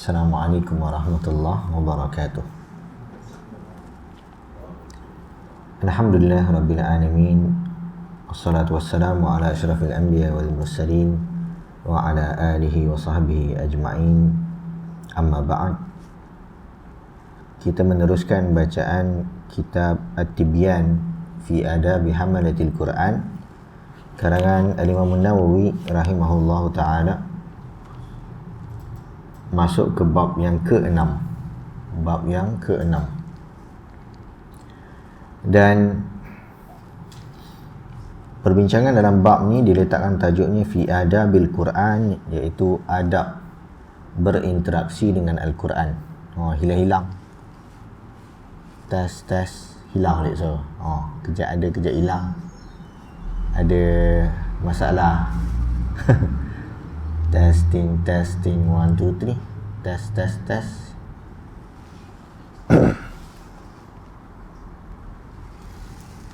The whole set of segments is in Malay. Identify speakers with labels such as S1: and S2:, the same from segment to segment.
S1: Assalamualaikum warahmatullahi wabarakatuh. Alhamdulillah Rabbil Alamin. Assalatu wassalamu ala asyrafil anbiya wal mursalin wa ala alihi wa sahbihi ajma'in. Amma ba'd. Kita meneruskan bacaan kitab At-Tibyan fi Adabi Hamalatil Quran karangan Al-Imam An-Nawawi rahimahullahu ta'ala. Masuk ke bab yang ke-6. Bab yang ke-6. Dan perbincangan dalam bab ni diletakkan tajuknya fi adabil Quran, iaitu adab berinteraksi dengan Al-Quran. Hilang-hilang. Tes hilang dek so. Kejap ada, kejap hilang. Ada masalah. Testing 1 2 3. Test.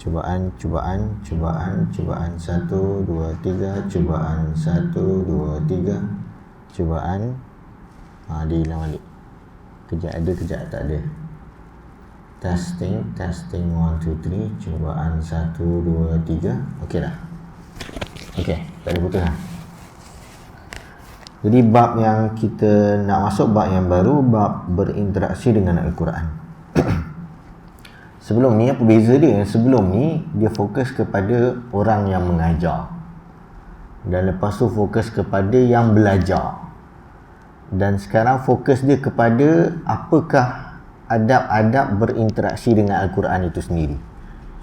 S1: Cubaan 1 2 3. Cubaan 1 2 3. Cubaan dia hilang balik. Kejap ada, kejap tak ada. Testing 1 2 3. Cubaan 1 2 3. Okey dah. Okey, tak ada putus lah. Jadi bab yang kita nak masuk, bab yang baru, bab berinteraksi dengan Al-Quran. Sebelum ni apa beza dia? Sebelum ni dia fokus kepada orang yang mengajar, dan lepas tu fokus kepada yang belajar, dan sekarang fokus dia kepada apakah adab-adab berinteraksi dengan Al-Quran itu sendiri.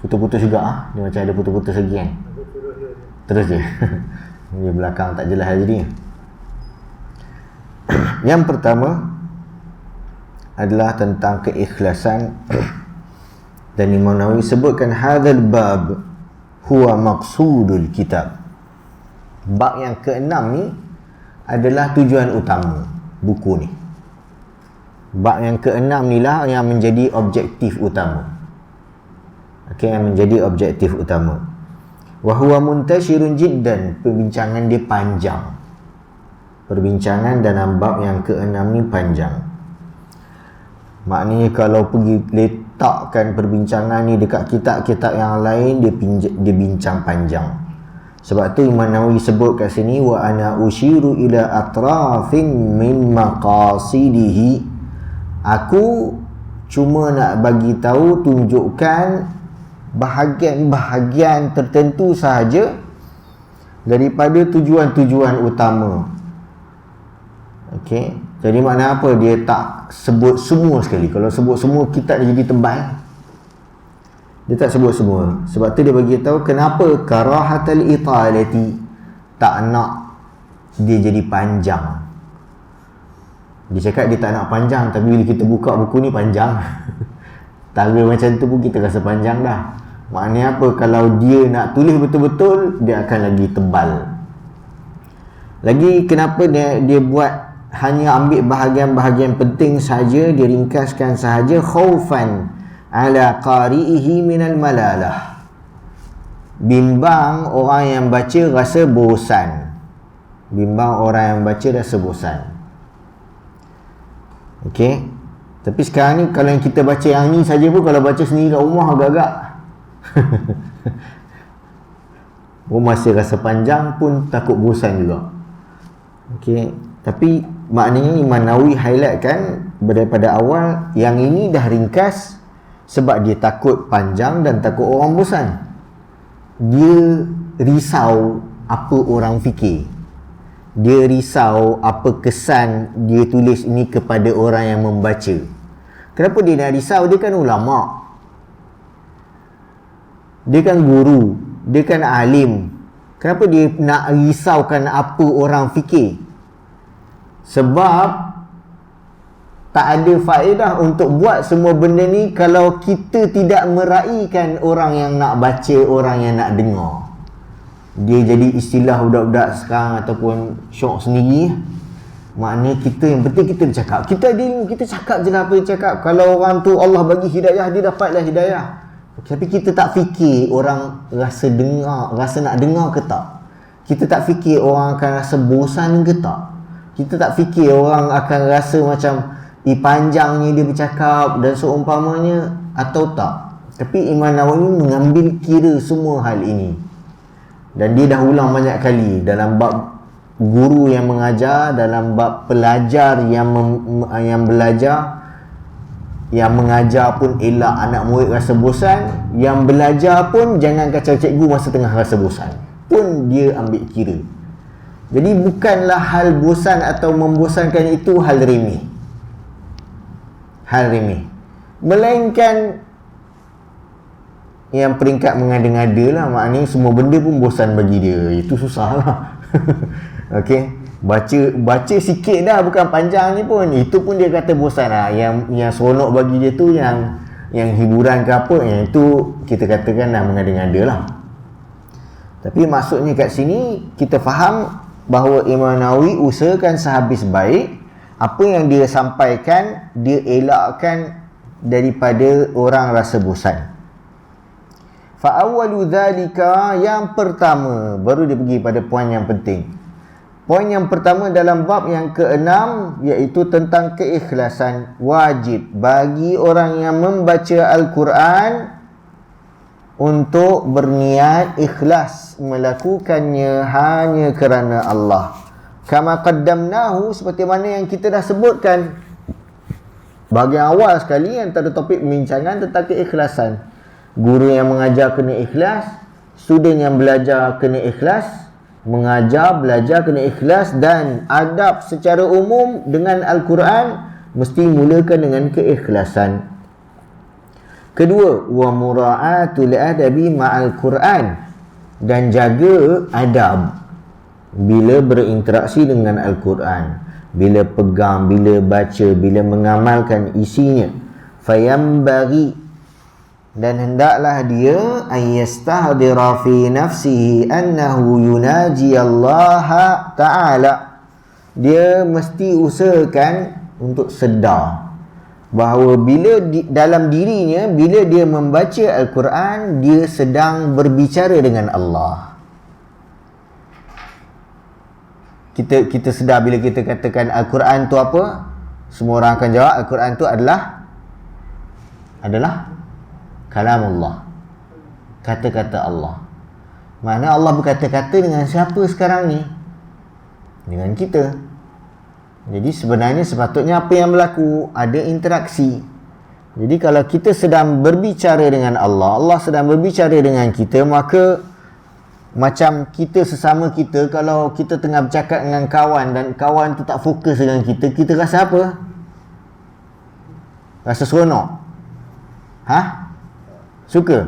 S1: Putus-putus juga dia macam ada putus-putus lagi kan. Terus je. Di belakang tak jelas jadi. Yang pertama adalah tentang keikhlasan. Dan Imam Nawawi sebutkan hadzal bab huwa maqsudul kitab. Bab yang ke-6 ni adalah tujuan utama buku ni. Bab yang ke-6 ni lah yang menjadi objektif utama. Okey, yang menjadi objektif utama. Wa huwa muntashirun jiddan. Perbincangan dia panjang. Perbincangan dalam bab yang ke-6 ni panjang. Maknanya kalau pergi letakkan perbincangan ni dekat kitab-kitab yang lain, dia bincang panjang. Sebab tu Imam Nawawi sebut kat sini, wa ana usyiru ila atrafin min maqasidihi. Aku cuma nak bagi tahu, tunjukkan bahagian-bahagian tertentu sahaja daripada tujuan-tujuan utama. Okey, jadi makna apa? Dia tak sebut semua sekali. Kalau sebut semua, kitab dia jadi tebal. Dia tak sebut semua. Sebab tu dia bagi tahu kenapa karahatal italati, tak nak dia jadi panjang. Dia cakap dia tak nak panjang, tapi bila kita buka buku ni panjang. Tara macam tu pun kita rasa panjang dah. Maknanya apa? Kalau dia nak tulis betul-betul, dia akan lagi tebal. Lagi kenapa dia buat hanya ambil bahagian-bahagian penting saja, dia ringkaskan sahaja, khaufan ala qari'ihi minal malalah. Bimbang orang yang baca rasa bosan. Bimbang orang yang baca rasa bosan. Okey. Tapi sekarang ni kalau yang kita baca yang ni saja pun, kalau baca sendiri kat rumah agak-agak masih rasa panjang pun takut bosan juga. Okey. Tapi maknanya Imam Nawawi highlightkan daripada awal, yang ini dah ringkas sebab dia takut panjang dan takut orang bosan. Dia risau apa orang fikir. Dia risau apa kesan dia tulis ini kepada orang yang membaca. Kenapa dia nak risau? Dia kan ulama', dia kan guru, dia kan alim. Kenapa dia nak risaukan apa orang fikir? Sebab tak ada faedah untuk buat semua benda ni kalau kita tidak meraihkan orang yang nak baca, orang yang nak dengar. Dia jadi istilah budak-budak sekarang ataupun syok sendiri. Maknanya kita, yang penting kita bercakap. Kita ada ilmu, kita cakap je lah apa dia cakap. Kalau orang tu Allah bagi hidayah, dia dapatlah hidayah. Tapi kita tak fikir orang rasa dengar, rasa nak dengar ke tak. Kita tak fikir orang akan rasa bosan ke tak. Kita tak fikir orang akan rasa macam panjangnya dia bercakap dan seumpamanya atau tak. Tapi Imam Nawawi mengambil kira semua hal ini. Dan dia dah ulang banyak kali dalam bab guru yang mengajar, dalam bab pelajar yang belajar. Yang mengajar pun elak anak murid rasa bosan, yang belajar pun jangan kacau cikgu masa tengah rasa bosan, pun dia ambil kira. Jadi bukanlah hal bosan atau membosankan itu hal remeh, melainkan yang peringkat mengada-ngada lah. Maknanya semua benda pun bosan bagi dia, itu susah lah. Okey, baca sikit dah, bukan panjang ni pun, itu pun dia kata bosan lah. Yang seronok bagi dia tu yang hiburan ke apa, yang itu kita katakan dah mengada-ngada lah. Tapi maksudnya kat sini kita faham bahawa Imam Nawawi usahakan sehabis baik apa yang dia sampaikan, dia elakkan daripada orang rasa bosan. Fa awwalu dzalika, yang pertama, baru dia pergi pada poin yang penting. Poin yang pertama dalam bab yang ke-6, iaitu tentang keikhlasan. Wajib bagi orang yang membaca Al-Quran untuk berniat ikhlas melakukannya hanya kerana Allah. Kama qaddamnahu, seperti mana yang kita dah sebutkan bahagian awal sekali, antara topik pembincangan tentang keikhlasan. Guru yang mengajar kena ikhlas, student yang belajar kena ikhlas, mengajar, belajar kena ikhlas, dan adab secara umum dengan Al-Quran mesti mulakan dengan keikhlasan. Kedua, wa mura'atul adabi ma'al Quran, dan jaga adab bila berinteraksi dengan Al-Quran, bila pegang, bila baca, bila mengamalkan isinya. Fayambaghi, dan hendaklah dia ayyastahdira fi nafsihi annahu yunaji Allah Ta'ala. Dia mesti usahakan untuk sedar bahawa bila dalam dirinya, bila dia membaca Al-Quran, dia sedang berbicara dengan Allah. Kita sedar bila kita katakan Al-Quran tu apa? Semua orang akan jawab Al-Quran tu adalah kalamullah, kata-kata Allah. Mana Allah berkata-kata dengan siapa sekarang ni? Dengan kita. Jadi sebenarnya sepatutnya apa yang berlaku? Ada interaksi. Jadi kalau kita sedang berbicara dengan Allah, Allah sedang berbicara dengan kita, maka macam kita sesama kita, kalau kita tengah bercakap dengan kawan dan kawan tu tak fokus dengan kita, kita rasa apa? Rasa seronok? Suka?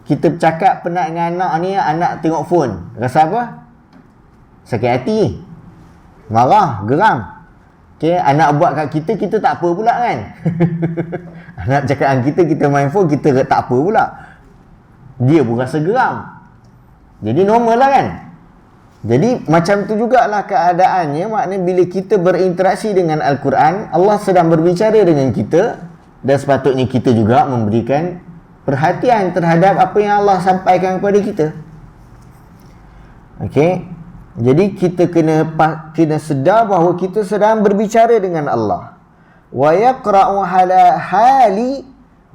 S1: Kita bercakap penat dengan anak ni, anak tengok phone, rasa apa? Sakit hati, marah, geram. Okay, anak buat kat kita, kita tak apa pula kan? Anak bercakap dengan kita main phone, kita tak apa pula. Dia pun rasa geram. Jadi normal lah kan? Jadi macam tu jugalah keadaannya. Maknanya bila kita berinteraksi dengan Al-Quran, Allah sedang berbicara dengan kita, dan sepatutnya kita juga memberikan perhatian terhadap apa yang Allah sampaikan kepada kita. Okey. Jadi kita kena sedar bahawa kita sedang berbicara dengan Allah. Wa yaqra'u ala hali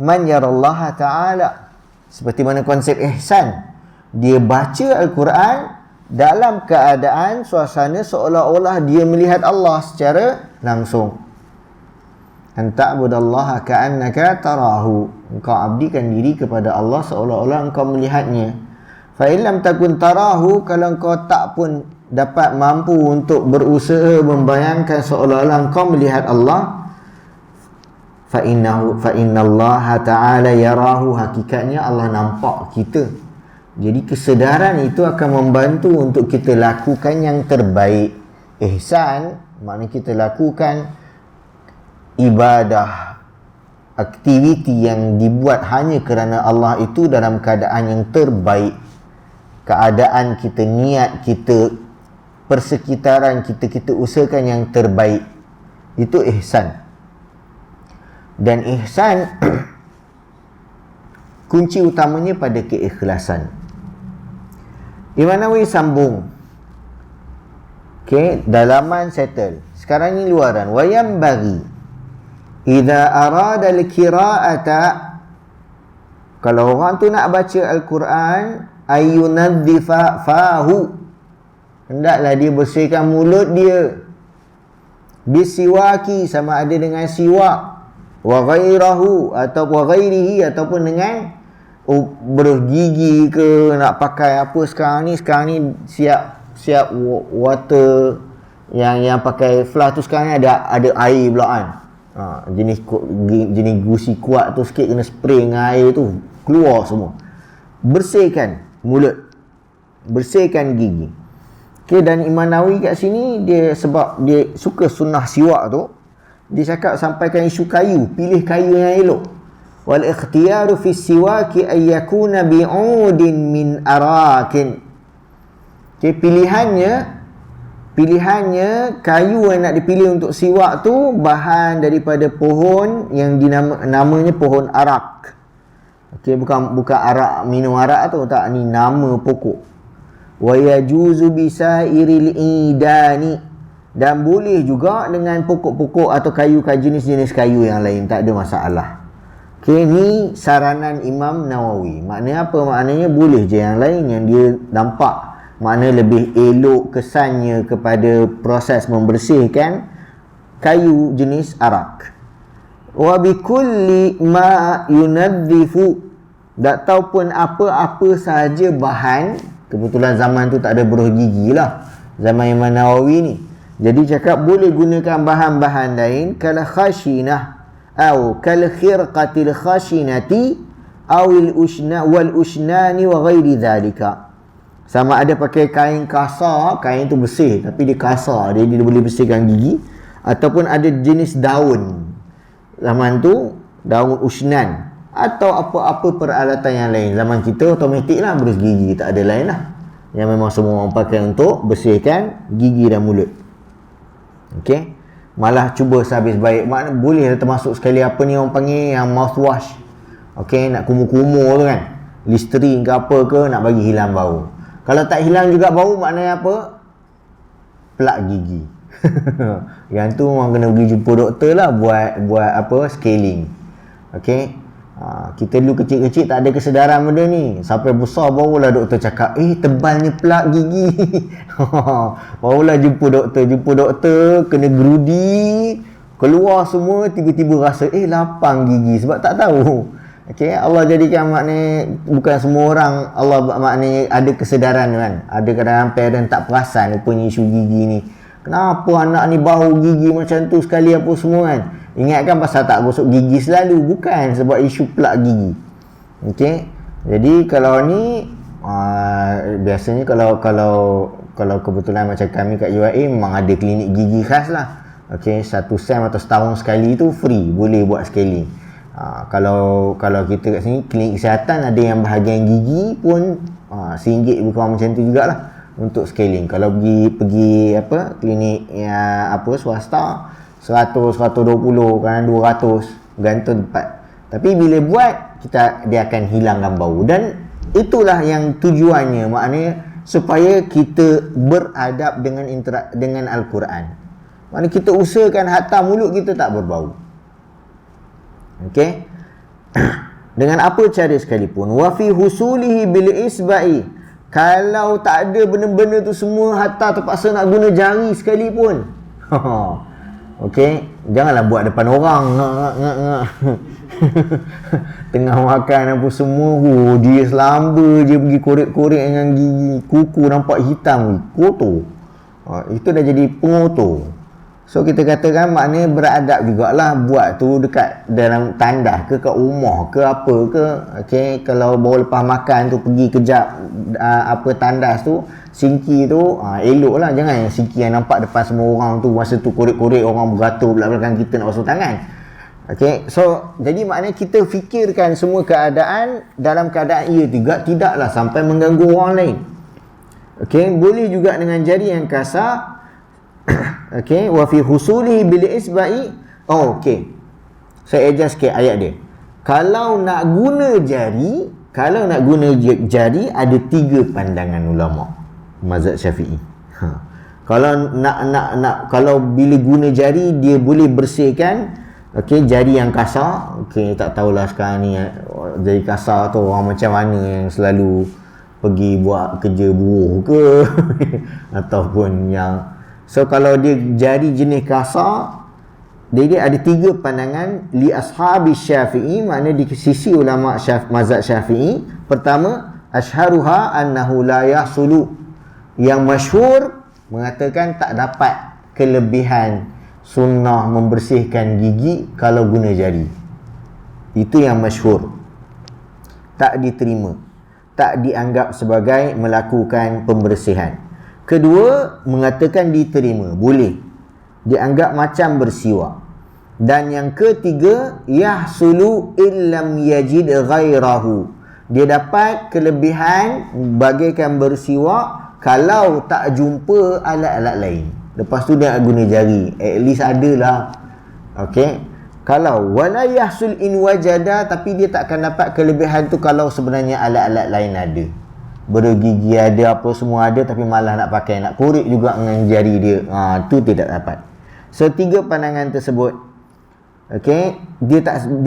S1: man yarallaha ta'ala. Seperti mana konsep ihsan. Dia baca Al-Quran dalam keadaan suasana seolah-olah dia melihat Allah secara langsung. Anta'budallaha ka'annaka tarahu. Engkau abdikan diri kepada Allah seolah-olah engkau melihatnya. Fa illam takun tarahu, kalau engkau tak pun dapat mampu untuk berusaha membayangkan seolah-olah engkau melihat Allah, fa innallaha ta'ala yarahu, hakikatnya Allah nampak kita. Jadi kesedaran itu akan membantu untuk kita lakukan yang terbaik. Ihsan maknanya kita lakukan ibadah, aktiviti yang dibuat hanya kerana Allah itu dalam keadaan yang terbaik. Keadaan kita, niat kita, persekitaran kita, kita usahakan yang terbaik. Itu ihsan. Dan ihsan kunci utamanya pada keikhlasan. Imam Nawawi sambung Okey, dalaman settle. Sekarang ni luaran. Wa yanbaghi idza arada al-qira'ata, kalau orang tu nak baca Al-Quran, ayunadhifa fahu, hendaklah dia bersihkan mulut dia, bisiwaki, sama ada dengan siwak, wa ghairahu atau wa ghairihi, ataupun dengan bergigi ke, nak pakai apa sekarang ni siap water yang pakai flash tu, sekarang ni ada air pula kan. Jenis gusi kuat tu sikit, kena spray dengan air tu, keluar semua. Bersihkan mulut, bersihkan gigi. Okay, dan Imam Nawawi kat sini, dia sebab dia suka sunnah siwak tu, dia cakap sampaikan isu kayu, pilih kayu yang elok. Wal ikhtiyaru fi siwaki ay yakuna bi'udin min arakin. Okay, pilihannya kayu yang nak dipilih untuk siwak tu bahan daripada pohon yang namanya pohon arak. Okey, bukan arak, minum arak tu tak, ni nama pokok. Wa yajuzu bisairil idani, dan boleh juga dengan pokok-pokok atau kayu jenis-jenis kayu yang lain, tak ada masalah. Okey, ni saranan Imam Nawawi. Maknanya apa? Maknanya boleh je yang lain yang dia nampak makna lebih elok kesannya kepada proses membersihkan kayu jenis arak. Wa bikulli ma yunadhifu, tak tahu pun apa-apa sahaja bahan. Kebetulan zaman tu tak ada buruh gigi lah, zaman Imam Nawawi ni. Jadi cakap boleh gunakan bahan-bahan lain, kal khashinah atau kal khirqatil khashinati awil usna wal usnani wa ghairi dhalika. Sama ada pakai kain kasar, kain tu bersih tapi dia kasar, dia boleh bersihkan gigi, ataupun ada jenis daun. Zaman tu daun usnan atau apa-apa peralatan yang lain. Zaman kita automatik lah berus gigi, tak ada lain lah. Yang memang semua orang pakai untuk bersihkan gigi dan mulut. Okey, malah cuba sehabis baik. Maknanya boleh termasuk sekali apa ni orang panggil yang mouthwash. Okey, nak kumur-kumur tu kan, Listerine ke apa ke, nak bagi hilang bau. Kalau tak hilang juga bau, maknanya apa? Plak gigi. Yang tu orang kena pergi jumpa doktor lah, buat apa, scaling. Okey, kita dulu kecil-kecil tak ada kesedaran benda ni, sampai besar barulah doktor cakap, tebalnya plak gigi. Barulah jumpa doktor kena gerudi, keluar semua, tiba-tiba rasa lapang gigi sebab tak tahu. Okey, Allah jadikan maknanya bukan semua orang Allah maknanya ada kesedaran kan. Ada kadang-kadang parent tak perasan rupanya isu gigi ni. Kenapa anak ni bau gigi macam tu sekali apa semua kan. Ingatkan pasal tak gosok gigi selalu, bukan sebab isu plak gigi. Okey. Jadi kalau ni biasanya kalau kebetulan macam kami kat UIA memang ada klinik gigi khas lah. Okey, 1 sem atau setahun sekali tu free, boleh buat scaling. Kalau kita kat sini klinik kesihatan ada yang bahagian gigi pun RM1 lebih kurang macam tu jugalah untuk scaling. Kalau pergi apa klinik apa swasta 100, 120, kadang 200 gantung tempat. Tapi bila buat dia akan hilangkan bau, dan itulah yang tujuannya, maknanya supaya kita beradab dengan Al-Quran. Maknanya kita usahakan hatta mulut kita tak berbau. Okey. Dengan apa cara sekalipun, wa fi husulihi bil isba'i, kalau tak ada benda-benda tu semua hatta terpaksa nak guna jari sekalipun. Okey, janganlah buat depan orang. Tengah makan apa semua, dia selamba je pergi korek-korek dengan gigi, kuku nampak hitam, kotor. Itu dah jadi pengotor. So kita katakan maknanya beradab jugalah buat tu dekat dalam tandas ke kat rumah ke apa ke. Okey, kalau baru lepas makan tu pergi kejap apa tandas tu, sinki tu eloklah, jangan yang sinki yang nampak depan semua orang tu, masa tu korek-korek orang beratur belakang kita nak basuh tangan. Okey, so jadi maknanya kita fikirkan semua keadaan dalam keadaan ia juga, tidaklah sampai mengganggu orang lain. Okey, boleh juga dengan jari yang kasar. Okey, wa fi husulihi bil isba'i. Okey, saya adjust sikit ayat dia. Kalau nak guna jari ada 3 pandangan ulama mazhab Syafi'i. Kalau kalau bila guna jari dia boleh bersihkan, okey, jari yang kasar. Okey, tak tahulah sekarang ni jari kasar tu orang macam mana yang selalu pergi buat kerja buruh ke ataupun yang, so kalau dia jari jenis kasar, dia ada 3 pandangan li ashabi Syafi'i, makna di sisi ulama mazhab Syafi'i. Pertama, asyharuha annahu la yahsulu, yang masyhur mengatakan tak dapat kelebihan sunnah membersihkan gigi kalau guna jari. Itu yang masyhur, tak diterima, tak dianggap sebagai melakukan pembersihan. Kedua, mengatakan diterima, boleh, dianggap macam bersiwak. Dan yang ketiga, yahsulu illam yajid ghairahu, dia dapat kelebihan bagaikan bersiwak kalau tak jumpa alat-alat lain. Lepas tu dia guna jari, at least adalah. Okey, kalau wala yahsul in wajada, tapi dia tak akan dapat kelebihan tu kalau sebenarnya alat-alat lain ada. Bergigi ada, apa semua ada, tapi malah nak pakai, nak korek juga dengan jari dia. Tu tidak dapat. So 3 pandangan tersebut, okey, dia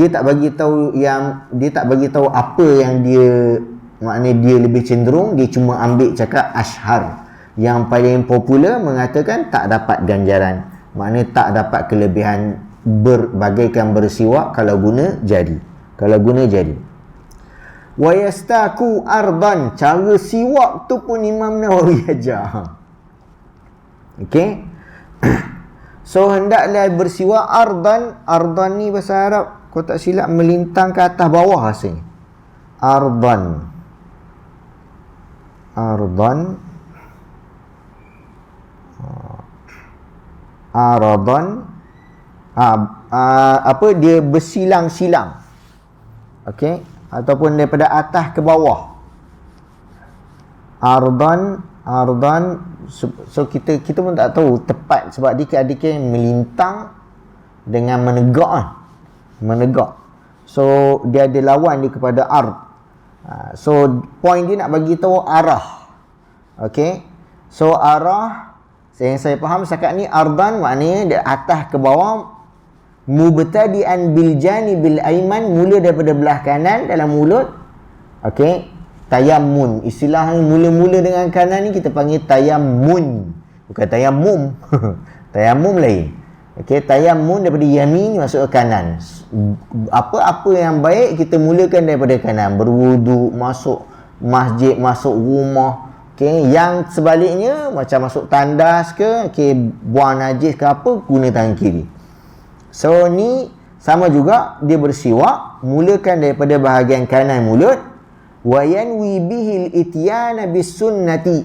S1: tak bagi tahu apa yang dia, maknanya dia lebih cenderung, dia cuma ambil cakap ashhar. Yang paling popular mengatakan tak dapat ganjaran, maknanya tak dapat kelebihan bagaikan bersiwak kalau guna jari. Wa yastaku ardan, cara siwak tu pun Imam Nawawi ajar. Okey. So hendaklah bersiwak ardan. Ardan ni bahasa Arab, kalau tak silap melintang ke atas bawah rasanya. Ardan. Aradan. Apa dia bersilang-silang. Okey, ataupun daripada atas ke bawah. Ardan. So kita pun tak tahu tepat, sebab dia melintang dengan menegak. So dia ada lawan dia kepada ard. So point dia nak bagi tahu arah. Okey, so arah yang saya faham setakat ni, ardan maknanya dari atas ke bawah, mubtadi'an bil janibil aiman, mula daripada belah kanan dalam mulut. Okey, tayammun, istilah mula-mula dengan kanan ni kita panggil tayammun, bukan tayamum. Tayamum lain. Okey, tayammun daripada yamin masuk ke kanan. Apa-apa yang baik kita mulakan daripada kanan, berwudu, masuk masjid, masuk rumah. Okey, yang sebaliknya macam masuk tandas ke, okey, buang najis ke apa, guna tangan kiri. So ni sama juga, dia bersiwak mulakan daripada bahagian kanan mulut. Wa yanwi bihil ityana bis sunnati,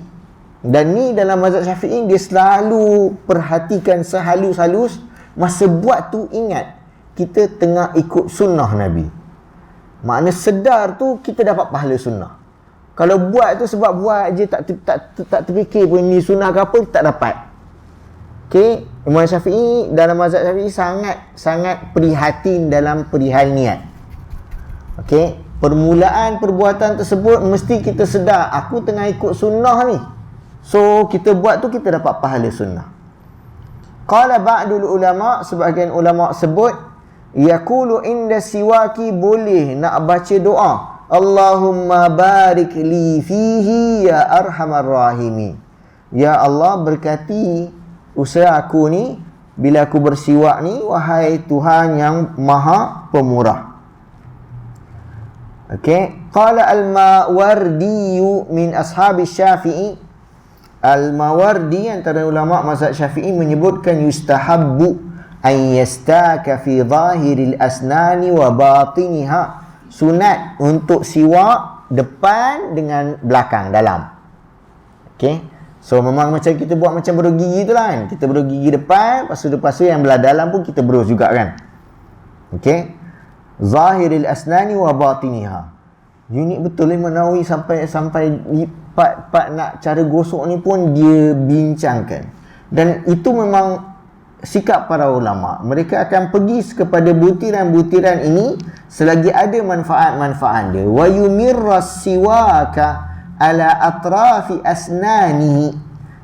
S1: dan ni dalam mazhab Syafi'i dia selalu perhatikan sehalus-halus, masa buat tu ingat kita tengah ikut sunnah Nabi. Makna sedar tu kita dapat pahala sunnah. Kalau buat tu sebab buat je, tak terfikir pun ni sunnah ke apa, tak dapat. Okey, Imam Syafi'i dalam mazhab Syafi'i sangat prihatin dalam perihal niat. Okey, permulaan perbuatan tersebut mesti kita sedar, aku tengah ikut sunnah ni. So kita buat tu kita dapat pahala sunnah. Qala ba'dul ulama, sebahagian ulama sebut, yaqulu inda siwaki, boleh nak baca doa, Allahumma barik li fihi ya arhamar rahimin. Ya Allah, berkati usaha aku ni bila aku bersiwak ni, wahai Tuhan yang Maha Pemurah. Okey, qala al-Mawardi min ashabi Syafi'i. Al-Mawardi antara ulama mazhab Syafi'i menyebutkan yustahabbu an yastaka fi zahiril asnani wa batiniha, sunat untuk siwak depan dengan belakang dalam. Okey, so memang macam kita buat macam berus gigi tu lah kan, kita berus gigi depan, lepas tu yang belah dalam pun kita berus juga kan. Okey, zahiril asnani wa batiniha. Unik betul Imam Nawawi sampai part nak cara gosok ni pun dia bincangkan. Dan itu memang sikap para ulama. Mereka akan pergi kepada butiran-butiran ini selagi ada manfaat-manfaat dia. Wa yumirras siwaka ala atrafi asnanihi,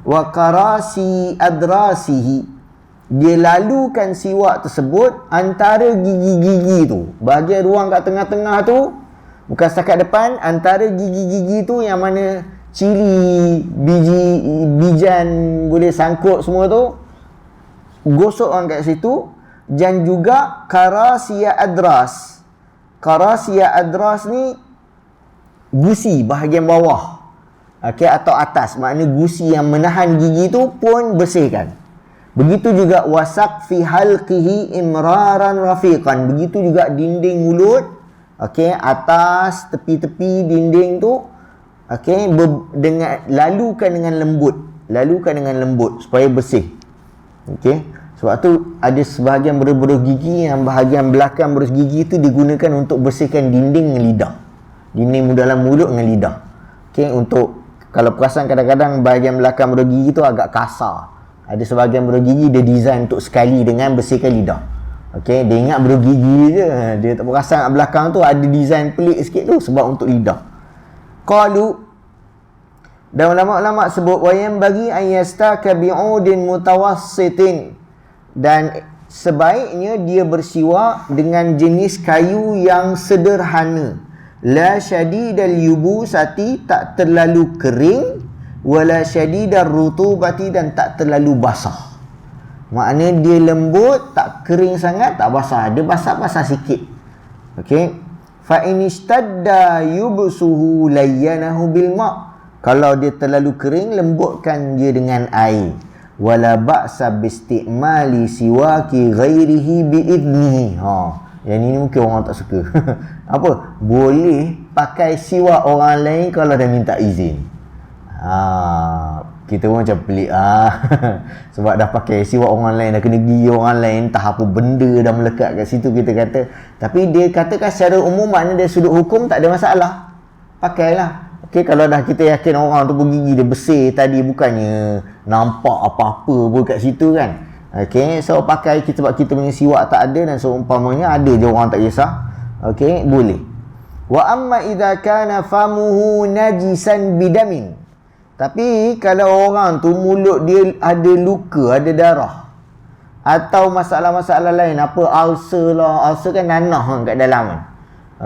S1: wa qarasi adrasihi, dia lalukan siwak tersebut antara gigi-gigi tu, bahagian ruang kat tengah-tengah tu, bukan setakat depan, antara gigi-gigi tu yang mana cili, bijan boleh sangkut semua tu, gosok orang kat situ. Dan juga karasiya adras. Karasiya adras ni gusi bahagian bawah, okey, atau atas, maknanya gusi yang menahan gigi tu pun bersihkan. Begitu juga wasak fi halqihi imraran rafiqan, begitu juga dinding mulut, okey, atas tepi-tepi dinding tu, okey, dengan lalukan dengan lembut supaya bersih. Okey, sebab tu ada sebahagian berus-berus gigi yang bahagian belakang berus gigi tu digunakan untuk bersihkan dinding dengan lidah, dinding dalam mulut dengan lidah. Okey, untuk kalau perasan kadang-kadang bahagian belakang berus gigi tu agak kasar. Ada sebahagian berus gigi dia design untuk sekali dengan bersihkan lidah. Okey, dia ingat berus gigi je, dia tak perasan kat belakang tu ada design pelik sikit tu sebab untuk lidah. Qalu, dan ulama-ulama sebut wayam bagi ayastaka bi'udin mutawassitin, dan sebaiknya dia bersiwak dengan jenis kayu yang sederhana, la syadidal yubusati, tak terlalu kering, wala syadidar rutubati, dan tak terlalu basah. Maknanya dia lembut, tak kering sangat, tak basah, dia basah-basah sikit. Okey, fa in ishtadda yubsuhu layyanahu bil ma', kalau dia terlalu kering, lembutkan dia dengan air. Wala ba'sa biistimali siwaki ghairihi biidnihi. Yang ini mungkin orang tak suka. Apa? Boleh pakai siwak orang lain kalau dah minta izin. Kita pun macam pelik. Sebab dah pakai siwak orang lain, dah kena gigi orang lain, entah apa benda dah melekat kat situ, kita kata. Tapi dia katakan secara umum, maknanya dari sudut hukum tak ada masalah, pakailah. Okey, kalau dah kita yakin orang tu bergigi dia bersih tadi, bukannya nampak apa-apa pun kat situ kan. Okey, so pakai kita, sebab kita punya siwak tak ada, dan seumpamanya ada je orang tak kisah. Okey, boleh. Wa amma idza kana famuhu najisan bidamin, tapi kalau orang tu mulut dia ada luka, ada darah, atau masalah-masalah lain, apa ulcer lah, ulcer kan nanah kat dalam kan.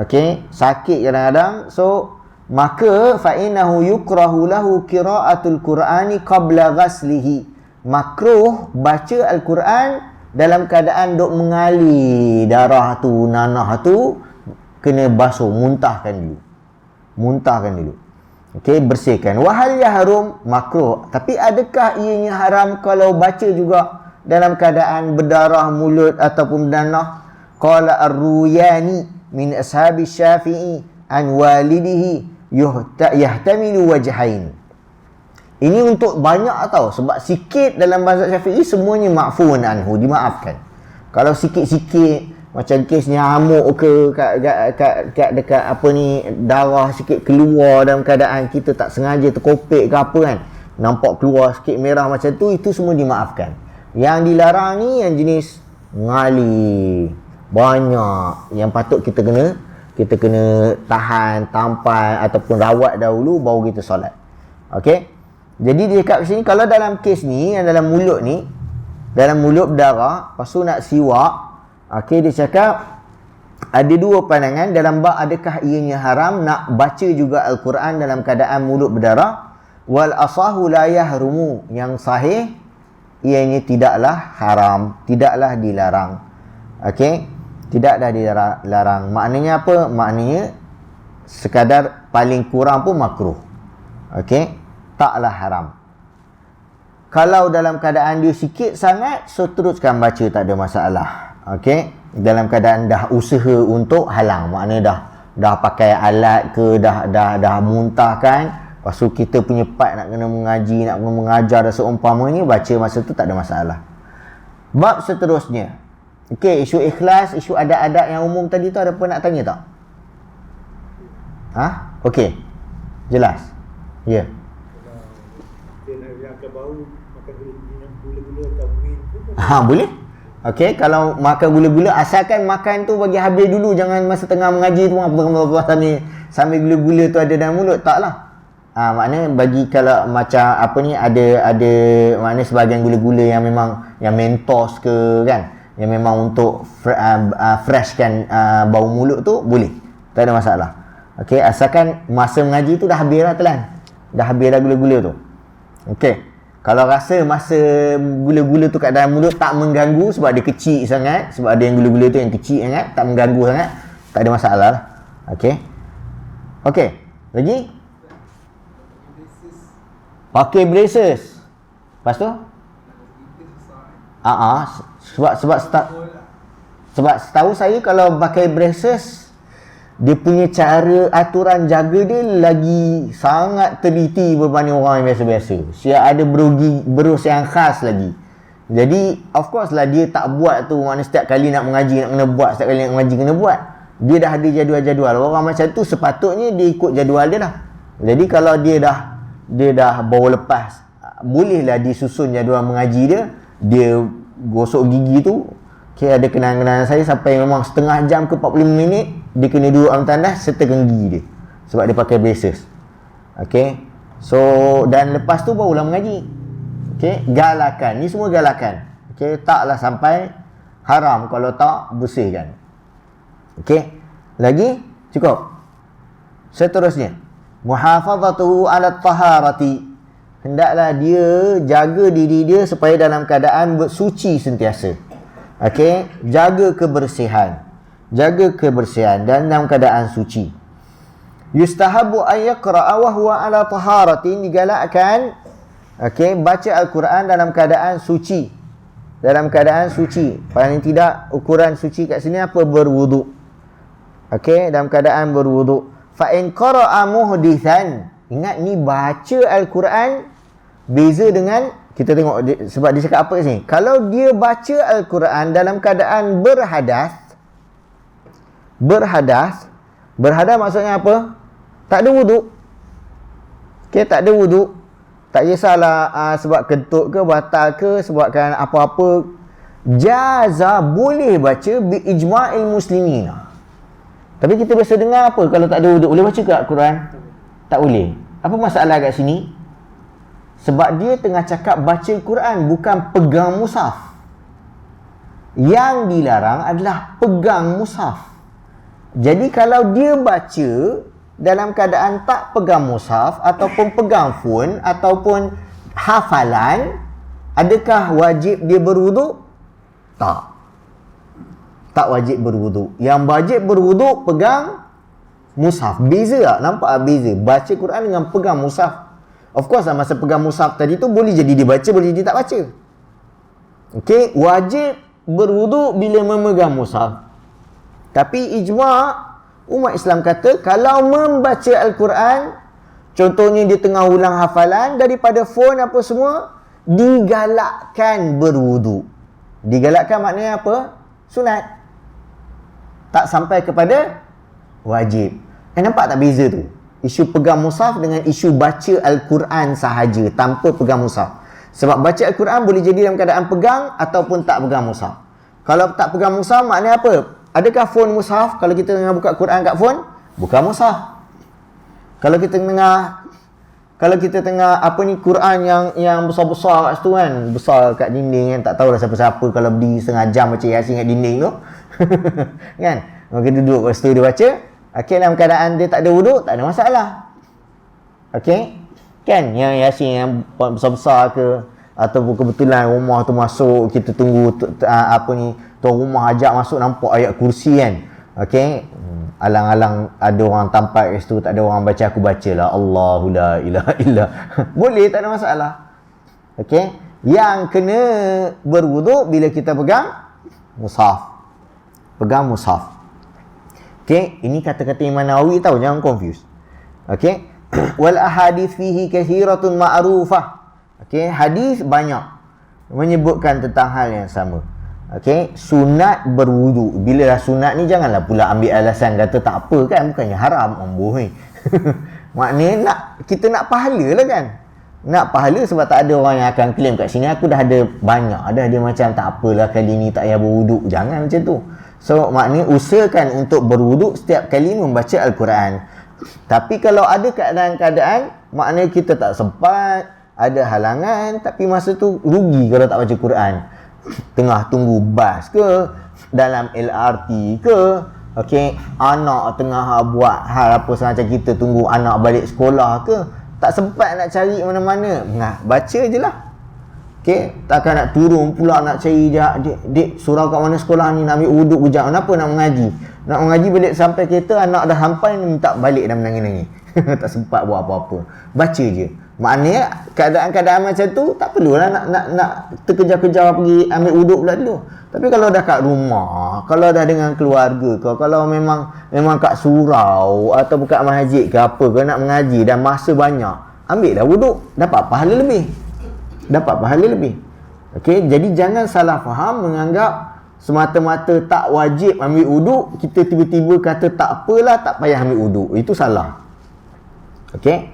S1: Okey, sakit kadang-kadang, so maka fa'inahu yukrahu lahu qira'atul Qur'ani qabla ghaslihi, makruh baca Al-Quran dalam keadaan duk mengalir darah tu, nanah tu, kena basuh, muntahkan dulu. Okey, bersihkan. Wahal yahrum, makruh, tapi adakah ianya haram kalau baca juga dalam keadaan berdarah mulut ataupun berdanah? Qala ar-Ruyani min ashabi Syafi'i an walidihi yahtamilu wajhain. Ini untuk banyak tau, sebab sikit dalam mazhab Syafi'i semuanya ma'fuun anhu, dimaafkan. Kalau sikit-sikit macam kes nyamuk ke kat dekat apa ni, darah sikit keluar dalam keadaan kita tak sengaja terkopek ke apa kan, nampak keluar sikit merah macam tu, itu semua dimaafkan. Yang dilarang ni yang jenis ngali banyak, yang patut kita kena tahan, tampan ataupun rawat dahulu baru kita solat. Okey, jadi dia kat sini, kalau dalam kes ni yang dalam mulut ni, dalam mulut berdarah, lepas tu nak siwak, okey, dia cakap ada dua pandangan dalam bab adakah ianya haram nak baca juga Al-Quran dalam keadaan mulut berdarah. Wal asahu la yahrumu, yang sahih ianya tidaklah haram, tidaklah dilarang. Okey, tidaklah dilarang. Maknanya apa? Maknanya sekadar paling kurang pun makruh. Okey, taklah haram. Kalau dalam keadaan dia sikit sangat, so teruskan baca, tak ada masalah. Okey, dalam keadaan dah usaha untuk halang, maknanya dah pakai alat ke, dah muntahkan, lepas tu kita punya part nak kena mengaji, nak kena mengajar dan seumpamanya, baca masa tu tak ada masalah. Bab seterusnya, okey, isu ikhlas, isu adat-adat yang umum tadi tu, ada apa nak tanya tak? Okey, jelas? Ya. Boleh. Okey, kalau makan gula-gula, asalkan makan tu bagi habis dulu, jangan masa tengah mengaji tu sambil gula-gula tu ada dalam mulut, taklah. Maknanya bagi kalau macam apa ni, ada maknanya sebahagian gula-gula yang memang yang mentos ke kan, yang memang untuk freshkan bau mulut tu, boleh, tak ada masalah. Okey, asalkan masa mengaji tu dah habis dah telan, dah habis dah gula-gula tu. Okey, kalau rasa masa gula-gula tu kat dalam mulut tak mengganggu sebab dia kecil sangat, sebab ada yang gula-gula tu yang kecil sangat, tak mengganggu sangat, tak ada masalah lah. Okey, okey, lagi pakai braces. Lepas tu? Sebab setahu saya kalau pakai braces, dia punya cara aturan jaga dia lagi sangat teliti berbanding orang yang biasa-biasa. Dia ada berus yang khas lagi. Jadi of course lah dia tak buat tu, maknanya setiap kali nak mengaji nak kena buat, setiap kali nak mengaji kena buat. Dia dah ada jadual-jadual. Orang macam tu sepatutnya dia ikut jadual dia lah. Jadi kalau dia dah baru lepas, bolehlah disusun jadual mengaji dia gosok gigi tu. Okay, ada kenangan saya sampai memang setengah jam ke 45 minit dia kena duduk dalam tandas sertakan gigi dia sebab dia pakai braces. Okay, so dan lepas tu barulah mengaji. Okay, galakan, ni semua galakan. Okay, taklah sampai haram, kalau tak bersihkan. Okay, lagi cukup. Seterusnya, muhafazatuhu ala taharati, hendaklah dia jaga diri dia supaya dalam keadaan bersuci sentiasa. Okey, jaga kebersihan dan dalam keadaan suci. Yustahabu ay yaqra'a wa huwa ala taharati, digalakkan okey baca al-Quran dalam keadaan suci. Dalam keadaan suci, paling tidak ukuran suci kat sini apa? Berwuduk. Okey, dalam keadaan berwuduk. Fa in qara'a muhdithan, ingat ni baca al-Quran beza dengan kita tengok sebab dia cakap apa kat sini. Kalau dia baca al-Quran dalam keadaan berhadas maksudnya apa? Tak ada wuduk. Okey, tak ada wuduk. Tak kisahlah sebab kentut ke batal ke, sebabkan apa-apa, jaza boleh baca bi ijma'il muslimin. Tapi kita biasa dengar apa kalau tak ada wuduk? Boleh baca ke Al-Quran? Tak boleh. Apa masalah kat sini? Sebab dia tengah cakap baca Quran, bukan pegang mushaf. Yang dilarang adalah pegang mushaf. Jadi kalau dia baca dalam keadaan tak pegang mushaf ataupun pegang phone ataupun hafalan, adakah wajib dia berwuduk? Tak wajib berwuduk. Yang wajib berwuduk pegang mushaf. Beza tak? Nampak tak beza? Baca Quran dengan pegang mushaf. Of course lah, masa pegang mushaf tadi tu boleh jadi dia baca, boleh jadi tak baca. Okey, wajib berwuduk bila memegang mushaf. Tapi ijma' umat Islam kata kalau membaca Al-Quran, contohnya dia tengah ulang hafalan daripada phone apa semua, digalakkan berwuduk. Digalakkan maknanya apa? Sunat. Tak sampai kepada wajib. Nampak tak beza tu? Isu pegang mushaf dengan isu baca Al-Quran sahaja tanpa pegang mushaf. Sebab baca Al-Quran boleh jadi dalam keadaan pegang ataupun tak pegang mushaf. Apa pegang mushaf maknanya apa? Adakah phone mushaf? Kalau kita tengah buka Quran kat phone, buka mushaf. Kalau kita tengah apa ni Quran yang besar-besar kat situ kan, besar kat dinding kan, tak tahulah siapa-siapa kalau berdiri setengah jam baca Yasin kat dinding tu. Kan? Maka duduk kat situ dia baca. Okey, dalam keadaan dia tak ada wuduk, tak ada masalah. Okey? Kan yang Yasin yang besar-besar ke, ataupun kebetulan rumah tu masuk, kita tunggu tuan rumah ajak masuk, nampak ayat kursi kan. Okey, alang-alang ada orang tampak kat situ, tak ada orang baca, aku bacalah Allahu la ilaha illa. Boleh, tak ada masalah. Okey, yang kena berwuduk bila kita pegang mushaf. Pegang mushaf. Okey, ini kata-kata Imam Nawawi tahu, jangan confuse. Okey, wal ahadits fihi kathiratun ma'rufah. Okey, hadis banyak menyebutkan tentang hal yang sama. Okey, sunat berwuduk. Bila dah sunat ni janganlah pula ambil alasan kata tak apa kan, bukannya haram. Bohong. Maknanya kita nak pahala lah kan. Nak pahala sebab tak ada orang yang akan claim kat sini aku dah ada banyak. Dah dia macam tak apalah kali ni tak payah berwuduk. Jangan macam tu. So maknanya usahakan untuk berwuduk setiap kali membaca Al-Quran. Tapi kalau ada keadaan-keadaan Maknanya kita tak sempat, ada halangan, tapi masa tu rugi kalau tak baca Quran. Tengah tunggu bas ke, dalam LRT ke, okey, anak tengah buat hal apa semacam kita tunggu anak balik sekolah ke, tak sempat nak cari mana-mana. Nah, baca je lah. Okey, takkan nak turun pula nak cari dik surau kat mana sekolah ni, nak ambil wuduk kejap. Kenapa nak mengaji? Nak mengaji balik sampai kereta, anak dah sampai minta balik dah menangis-nangis. Tak sempat buat apa-apa. Baca je. Maknanya keadaan-keadaan macam tu tak perlulah nak terkejar-kejar pergi ambil wuduk pula dulu. Tapi kalau dah kat rumah, kalau dah dengan keluarga kau, kalau memang kat surau atau kat masjid ke apa ke nak mengaji dan masa banyak, ambil dah wuduk, dapat pahala lebih. Okey, jadi jangan salah faham menganggap semata-mata tak wajib ambil wuduk, kita tiba-tiba kata tak apalah, tak payah ambil wuduk. Itu salah. Okey?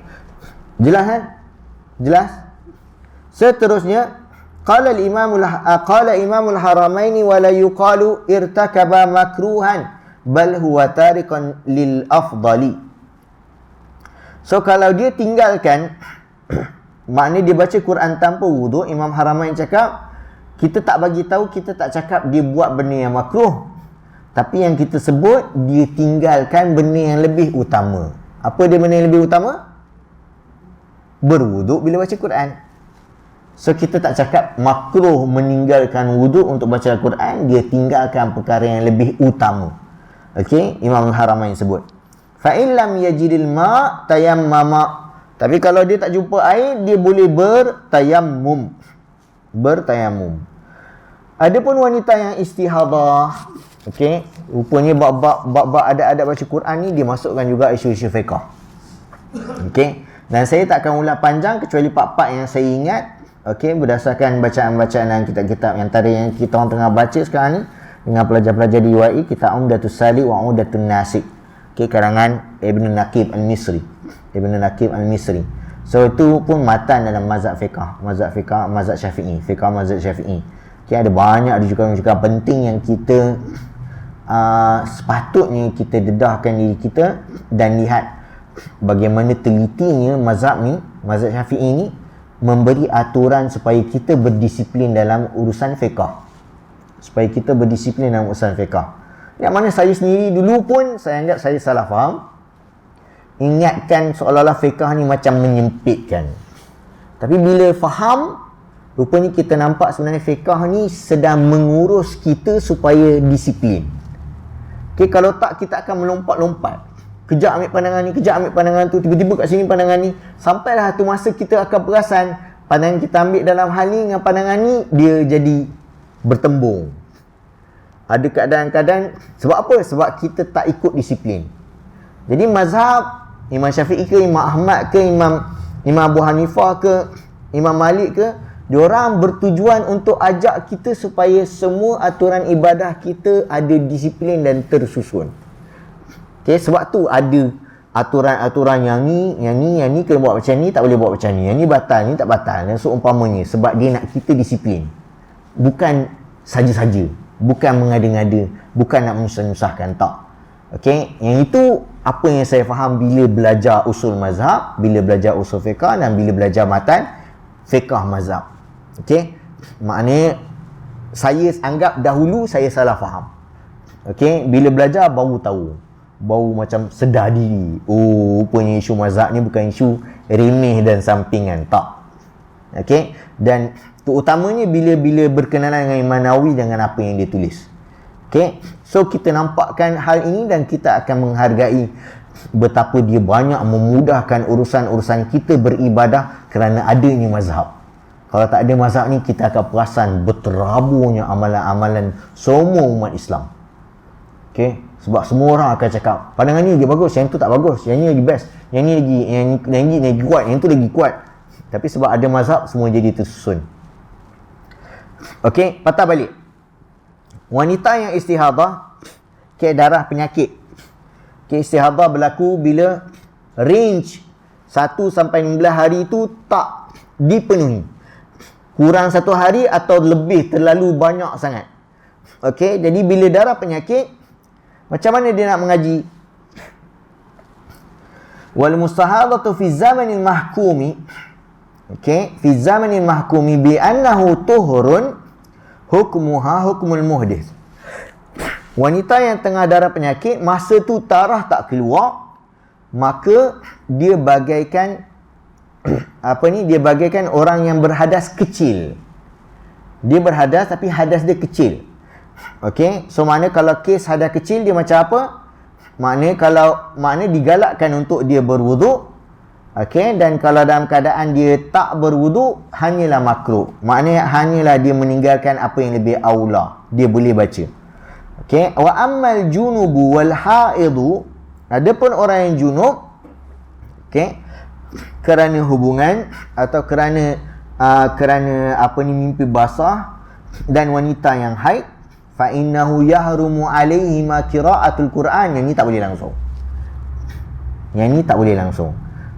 S1: Jelas kan? Jelas? Seterusnya, qala Imamul Haramaini wa la yuqalu irtakaba makruhan bal huwa tariqan lil afdali. So kalau dia tinggalkan maknanya dia baca Quran tanpa wuduk, Imam Haramain cakap, kita tak bagi tahu, kita tak cakap dia buat benda yang makruh. Tapi yang kita sebut, dia tinggalkan benda yang lebih utama. Apa dia benda yang lebih utama? Berwuduk bila baca Quran. So kita tak cakap makruh meninggalkan wuduk untuk baca Al-Quran, dia tinggalkan perkara yang lebih utama. Okey, Imam Haramain sebut. Fa in lam yajidil ma tayammama. Tapi kalau dia tak jumpa air, dia boleh bertayammum. Adapun wanita yang istihadah, okey, rupanya bab adab-adab baca Quran ni dia masukkan juga isu-isu fiqh. Okey, dan saya tak akan ulang panjang kecuali part-part yang saya ingat, okey, berdasarkan bacaan-bacaan dan kitab-kitab yang tadi yang kita orang tengah baca sekarang ni dengan pelajar-pelajar di UAE, kitab Umdatus Salik wa Umdatun Nasik, okey, karangan Ibn Naqib Al-Misri. So itu pun matan dalam mazhab fiqh, mazhab Syafi'i, fiqh mazhab Syafi'i. Okay, ada banyak rujukan-rujukan penting yang kita sepatutnya kita dedahkan diri kita dan lihat bagaimana telitinya mazhab Syafi'i ni memberi aturan supaya kita berdisiplin dalam urusan fiqh. Yang mana saya sendiri dulu pun saya anggap saya salah faham. Ingatkan seolah-olah fiqh ni macam menyempitkan. Tapi bila faham, rupanya kita nampak sebenarnya fiqh ni sedang mengurus kita supaya disiplin. Okay, kalau tak kita akan melompat-lompat. Kejap ambil pandangan tu, tiba-tiba kat sini pandangan ni. Sampailah satu masa kita akan perasan pandangan kita ambil dalam hal ni dengan pandangan ni, dia jadi bertembung. Ada keadaan-keadaan, sebab apa? Sebab kita tak ikut disiplin. Jadi mazhab Imam Syafi'i ke, Imam Ahmad ke, Imam Abu Hanifah ke, Imam Malik ke, diorang bertujuan untuk ajak kita supaya semua aturan ibadah kita ada disiplin dan tersusun. Okay, sebab tu ada aturan-aturan yang ni kena buat macam ni, tak boleh buat macam ni. Yang ni batal, ni tak batal. Dan seumpamanya, sebab dia nak kita disiplin. Bukan saja-saja, bukan mengada-ngada, bukan nak menyusah-nyusahkan, tak. Okey, yang itu apa yang saya faham bila belajar usul mazhab, bila belajar usul fiqh dan bila belajar matan fiqh mazhab. Okey, maknanya saya anggap dahulu saya salah faham. Okey, bila belajar baru tahu, baru macam sedar diri. Oh, rupanya isu mazhab ni bukan isu remeh dan sampingan, tak. Okey, dan terutamanya bila berkenalan dengan Imam Nawawi dengan apa yang dia tulis. Okay, so kita nampakkan hal ini dan kita akan menghargai betapa dia banyak memudahkan urusan-urusan kita beribadah kerana adanya mazhab. Kalau tak ada mazhab ni, kita akan perasan berteraburnya amalan-amalan semua umat Islam. Okay, sebab semua orang akan cakap pandangan ni lagi bagus, yang tu tak bagus, yang ni lagi best, yang ni lagi kuat, yang tu lagi kuat. Tapi sebab ada mazhab, semua jadi tersusun. Okay, patah balik. Wanita yang istihadah, darah penyakit. Istihadah berlaku bila range 1 sampai 16 hari itu tak dipenuhi. Kurang 1 hari atau lebih, terlalu banyak sangat. Okey, jadi bila darah penyakit, macam mana dia nak mengaji? Wal mustahadatu fi zamanil mahkumi, okey, fi zamanil mahkumi bi annahu tuhurun hukmuha hukmul muhdith. Wanita yang tengah darah penyakit, masa tu tarah tak keluar, maka dia bagaikan dia bagaikan orang yang berhadas kecil. Dia berhadas tapi hadas dia kecil. Okey, so makna kalau kes hadas kecil dia macam apa? Makna digalakkan untuk dia berwuduk. Okey, dan kalau dalam keadaan dia tak berwuduk, hanyalah makruh. Maknanya hanyalah dia meninggalkan apa yang lebih aula. Dia boleh baca. Okey, wa ammal junubu wal haidu, adapun orang yang junub, okey, kerana hubungan atau kerana mimpi basah, dan wanita yang haid, fa innahu yahrumu alaihi ma qiraatul Quran. Yang ni tak boleh langsung.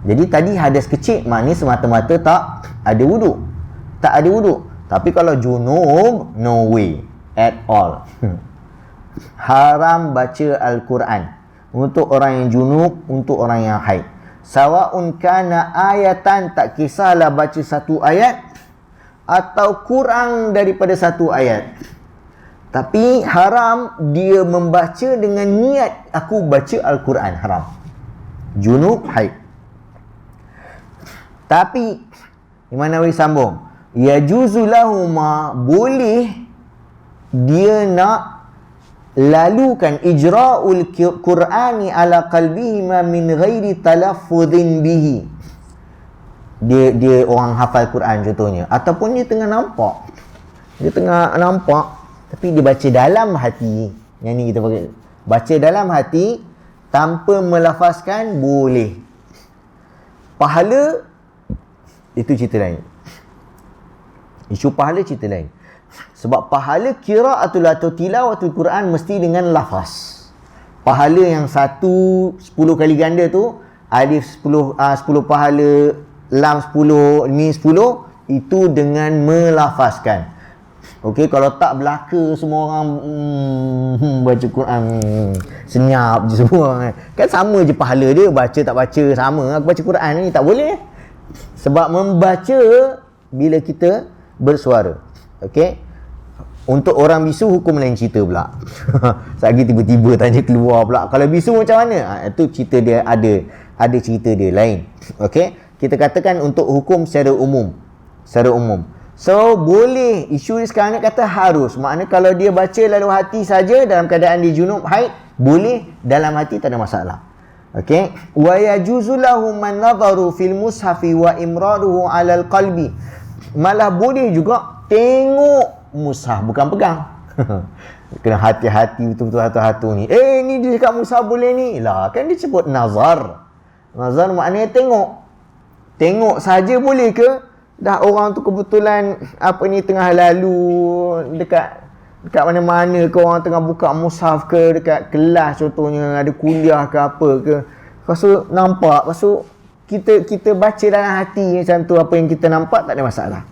S1: Jadi tadi hadas kecil maknanya semata-mata tak ada wuduk. Tapi kalau junub, no way at all. Haram baca Al-Quran untuk orang yang junub, untuk orang yang haid. Sawa'un kana ayatan, tak kisahlah baca satu ayat atau kurang daripada satu ayat. Tapi haram dia membaca dengan niat aku baca Al-Quran, haram. Junub, haid. Tapi Imam Nawawi sambung, yajuzu lahuma, boleh dia nak lalukan ijra'ul Qur'ani ala qalbihima min ghairi talaffuzin bihi. Dia orang hafal Quran contohnya, ataupun dia tengah nampak tapi dia baca dalam hati. Yang ni kita pakai baca dalam hati tanpa melafazkan, boleh. Pahala itu cerita lain. Isu pahala cerita lain. Sebab pahala qiraatul atau tilawatul Quran mesti dengan lafaz. Pahala yang 10 kali ganda tu, alif 10 pahala, lam 10, mim 10, itu dengan melafazkan. Okey, kalau tak belaka semua orang baca Quran senyap je semua. Kan sama je pahala dia, baca tak baca sama. Aku baca Quran ni tak boleh. Sebab membaca bila kita bersuara. Okey. Untuk orang bisu hukum lain cerita pula. Lagi tiba-tiba tanya keluar pula. Kalau bisu macam mana? Itu cerita dia ada cerita dia lain. Okey. Kita katakan untuk hukum secara umum. So boleh. Isu dia sekarang ni kata harus. Maknanya kalau dia baca lalu hati saja dalam keadaan dia junub haid, boleh. Dalam hati tak ada masalah. Okey. Wa yajuzu lahum man nadharu fil mushafi wa imraruhu 'alal qalbi. Malah boleh juga tengok mushaf, bukan pegang. Kena hati-hati betul-betul hatu-hatu ni. Ni dia cakap mushaf boleh ni. Lah, kan dia sebut nazar. Nazar maknanya tengok saja boleh ke? Dah orang tu kebetulan tengah lalu dekat mana-mana ke, orang tengah buka mushaf ke, dekat kelas contohnya ada kuliah ke apa ke. Lepas tu nampak, lepas tu kita baca dalam hati macam tu, apa yang kita nampak tak ada masalah.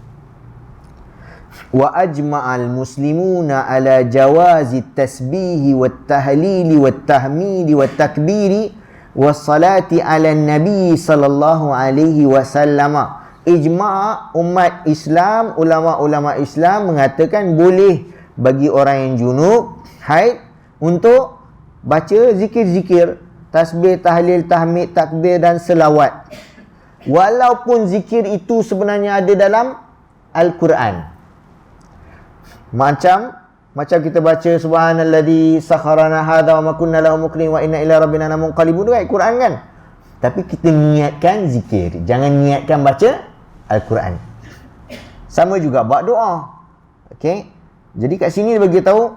S1: Wa ajma'al muslimuna ala jawazi tasbihi wat tahlili wat tahmidi wat takbiri was salati ala nabi sallallahu alaihi wasallam. Ijma' umat Islam, ulama-ulama Islam mengatakan boleh bagi orang yang junub, haid, untuk baca zikir-zikir, tasbih, tahlil, tahmid, takbir dan selawat. Walaupun zikir itu sebenarnya ada dalam Al-Quran. Macam kita baca subhanalladzi sakharana hadza wa ma kunna lahu muqrinin wa inna ila rabbina lamunqalibun, ayat Quran kan. Tapi kita niatkan zikir, jangan niatkan baca Al-Quran. Sama juga buat doa. Okey. Jadi kat sini dia bagi tahu,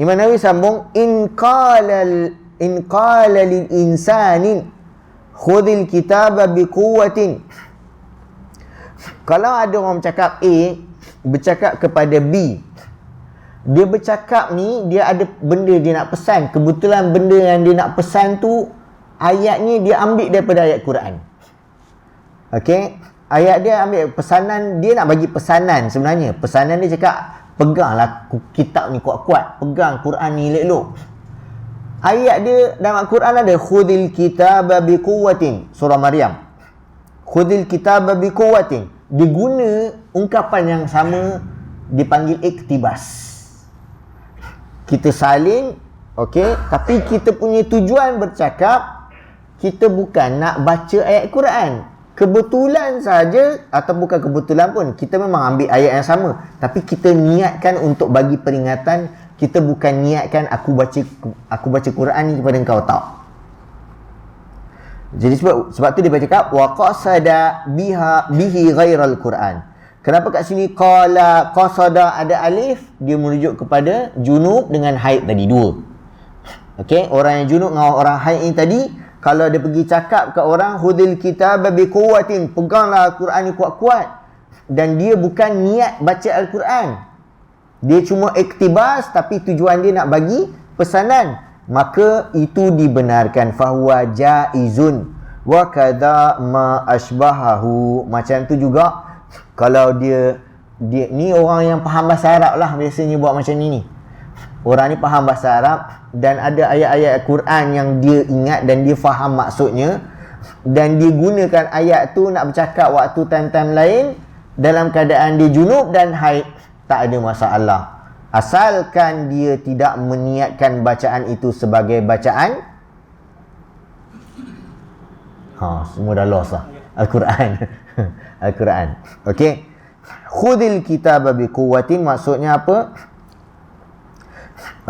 S1: Imam Nawawi sambung, in qala lil insani khudhil kitaba biquwwatin. Kalau ada orang bercakap A bercakap kepada B, dia bercakap ni, dia ada benda dia nak pesan. Kebetulan benda yang dia nak pesan tu, ayatnya dia ambil daripada ayat Quran. Okey, ayat dia ambil pesanan, dia nak bagi pesanan sebenarnya. Pesanan dia cakap, peganglah kitab ni kuat-kuat, pegang Quran ni elok-elok. Ayat dia dalam Al-Quran ada khudil kitaba biquwwatin, surah Maryam. Khudil kitaba biquwwatin, diguna ungkapan yang sama, dipanggil iktibas. Kita salin, okey, tapi kita punya tujuan bercakap, kita bukan nak baca ayat Quran. Kebetulan saja, atau bukan kebetulan pun, kita memang ambil ayat yang sama, tapi kita niatkan untuk bagi peringatan. Kita bukan niatkan aku baca Quran ni kepada engkau, tak. Jadi sebab tu dia cakap wa qasada bihi ghairal Quran. Kenapa kat sini qasada ada alif? Dia merujuk kepada junub dengan haid tadi, dua. Okey, orang yang junub dengan orang haid ini tadi, kalau dia pergi cakap kat orang hudil kitab biquwwatin, peganglah Al-Quran ni kuat-kuat, dan dia bukan niat baca Al-Quran, dia cuma iktibas, tapi tujuan dia nak bagi pesanan, maka itu dibenarkan. Fahuwa jaizun wa kadha ma ashbahahu. Macam tu juga kalau dia ni orang yang faham bahasa Arab lah biasanya buat macam ni. Orang ni faham bahasa Arab dan ada ayat-ayat Quran yang dia ingat dan dia faham maksudnya, dan dia gunakan ayat tu nak bercakap waktu time-time lain dalam keadaan dia junub dan haid, tak ada masalah. Asalkan dia tidak meniatkan bacaan itu sebagai bacaan semua dah lost lah Al-Quran. Al-Quran. Okey. Khudil kitaba biquwwatin maksudnya apa?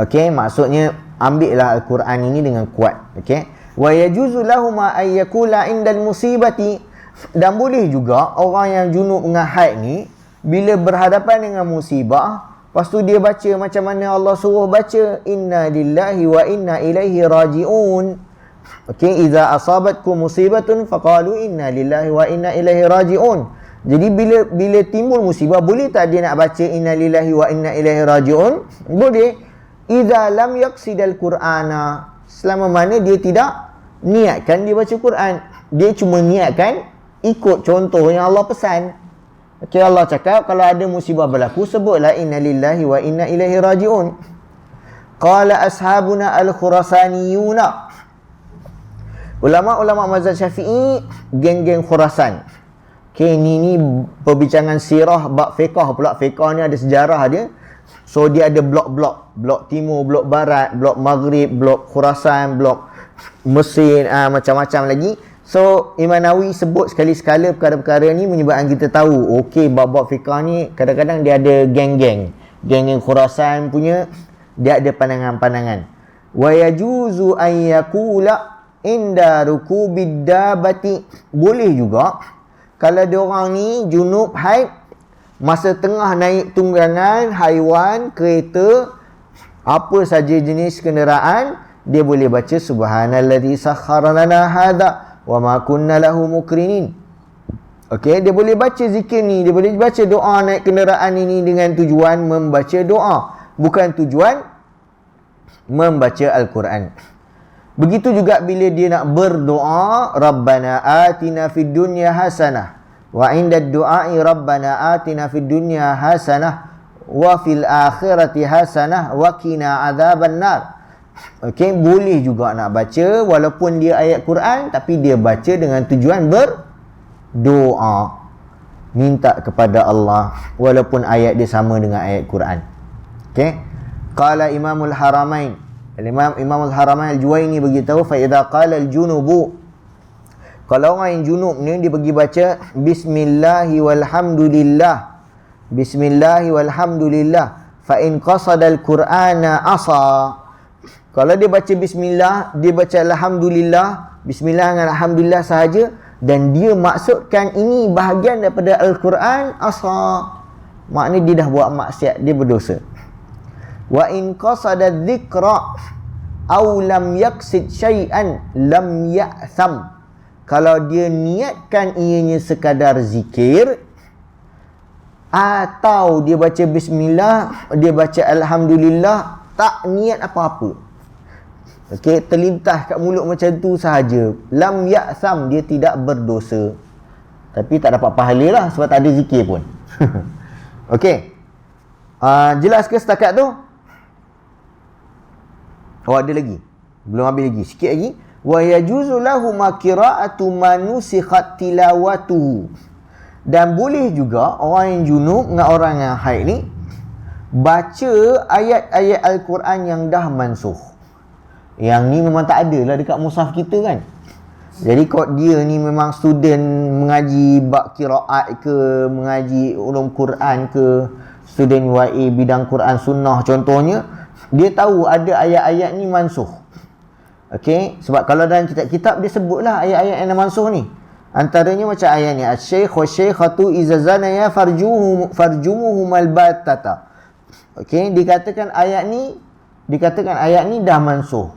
S1: Okey, maksudnya ambillah Al-Quran ini dengan kuat. Okey. Wa yajuzu lahum ay yaqula indal musibati, dan boleh juga orang yang junub dengan haid ni bila berhadapan dengan musibah, lepas tu dia baca macam mana Allah suruh baca, inna lillahi wa inna ilaihi raji'un. Okey, idza asabatkum musibatun faqalu inna lillahi wa inna ilaihi raji'un. Jadi bila timbul musibah, boleh tak dia nak baca inna lillahi wa inna ilaihi raji'un? Boleh. Idza lam yaqsidal qur'ana, selama mana dia tidak niatkan dia baca Quran, dia cuma niatkan ikut contoh yang Allah pesan. Okey, Allah cakap kalau ada musibah berlaku, sebutlah inna lillahi wa inna ilaihi raji'un. Qala ashabuna al-khurasaniyuna, ulama-ulama mazhab Syafi'i, geng-geng Khurasan. Okey, ni perbincangan sirah bab fiqh pula. Fiqh ni ada sejarah dia. So dia ada blok-blok, blok timur, blok barat, blok maghrib, blok Khurasan, blok Mesir, macam-macam lagi. So Imam Nawawi sebut sekali-sekala perkara-perkara ni menyebabkan kita tahu, okey, bab-bab fiqh ni kadang-kadang dia ada geng-geng. Geng-geng Khurasan punya dia ada pandangan-pandangan. Wa yajuzu an yaqula inda rukubid dabati, boleh juga kalau dia orang ni junub haid, masa tengah naik tunggangan haiwan, kereta, apa saja jenis kenderaan, dia boleh baca subhanallazi sakhkhara lana hadza wa ma kunna lahu mukrinin. Okey, dia boleh baca zikir ni, dia boleh baca doa naik kenderaan ini dengan tujuan membaca doa, bukan tujuan membaca Al-Quran. Begitu juga bila dia nak berdoa, Rabbana atina fid dunya hasanah wa indad du'ai Rabbana atina fid dunya hasanah wa fil akhirati hasanah wa qina adzabannar. Okey, boleh juga nak baca walaupun dia ayat Quran, tapi dia baca dengan tujuan berdoa, minta kepada Allah walaupun ayat dia sama dengan ayat Quran. Okey. Qala Imamul Haramain, Imamul Haramain Al-Juwaini beritahu, fa idza qala al-junubu, kalau orang yang junub ni dia pergi baca bismillahi walhamdulillah, bismillahi walhamdulillah, fa in qasada al-Qur'ana asa, kalau dia baca bismillah, dia baca alhamdulillah, bismillah dengan alhamdulillah sahaja, dan dia maksudkan ini bahagian daripada Al-Quran, asa, maknanya dia dah buat maksiat, dia berdosa. Wa in qasada dzikra aw lam yaqsid syai'an lam ya'tham, kalau dia niatkan ianya sekadar zikir, atau dia baca bismillah, dia baca alhamdulillah, tak niat apa-apa, okey, terlintas kat mulut macam tu sahaja, lam ya'tham, dia tidak berdosa, tapi tak dapat pahala lah sebab tak ada zikir pun. Okey, jelas ke setakat tu? Oh, ada lagi. Belum habis lagi, sikit lagi. Wa yajuzu lahu ma qira'atu manusikhat tilawatuhu. Dan boleh juga orang yang junub dengan orang yang haid ni baca ayat-ayat Al-Quran yang dah mansuh. Yang ni memang tak ada lah dekat mushaf kita kan. Jadi kalau dia ni memang student mengaji bab qiraat ke, mengaji ulum Quran ke, student YA bidang Quran sunnah contohnya, dia tahu ada ayat-ayat ni mansuh. Okey, sebab kalau dalam kitab-kitab dia sebutlah ayat-ayat yang mansuh ni. Antaranya macam ayat ni, asy-syaikh wa syaikhatu iza zanaya farjumuhumal battata. Okey, dikatakan ayat ni dah mansuh.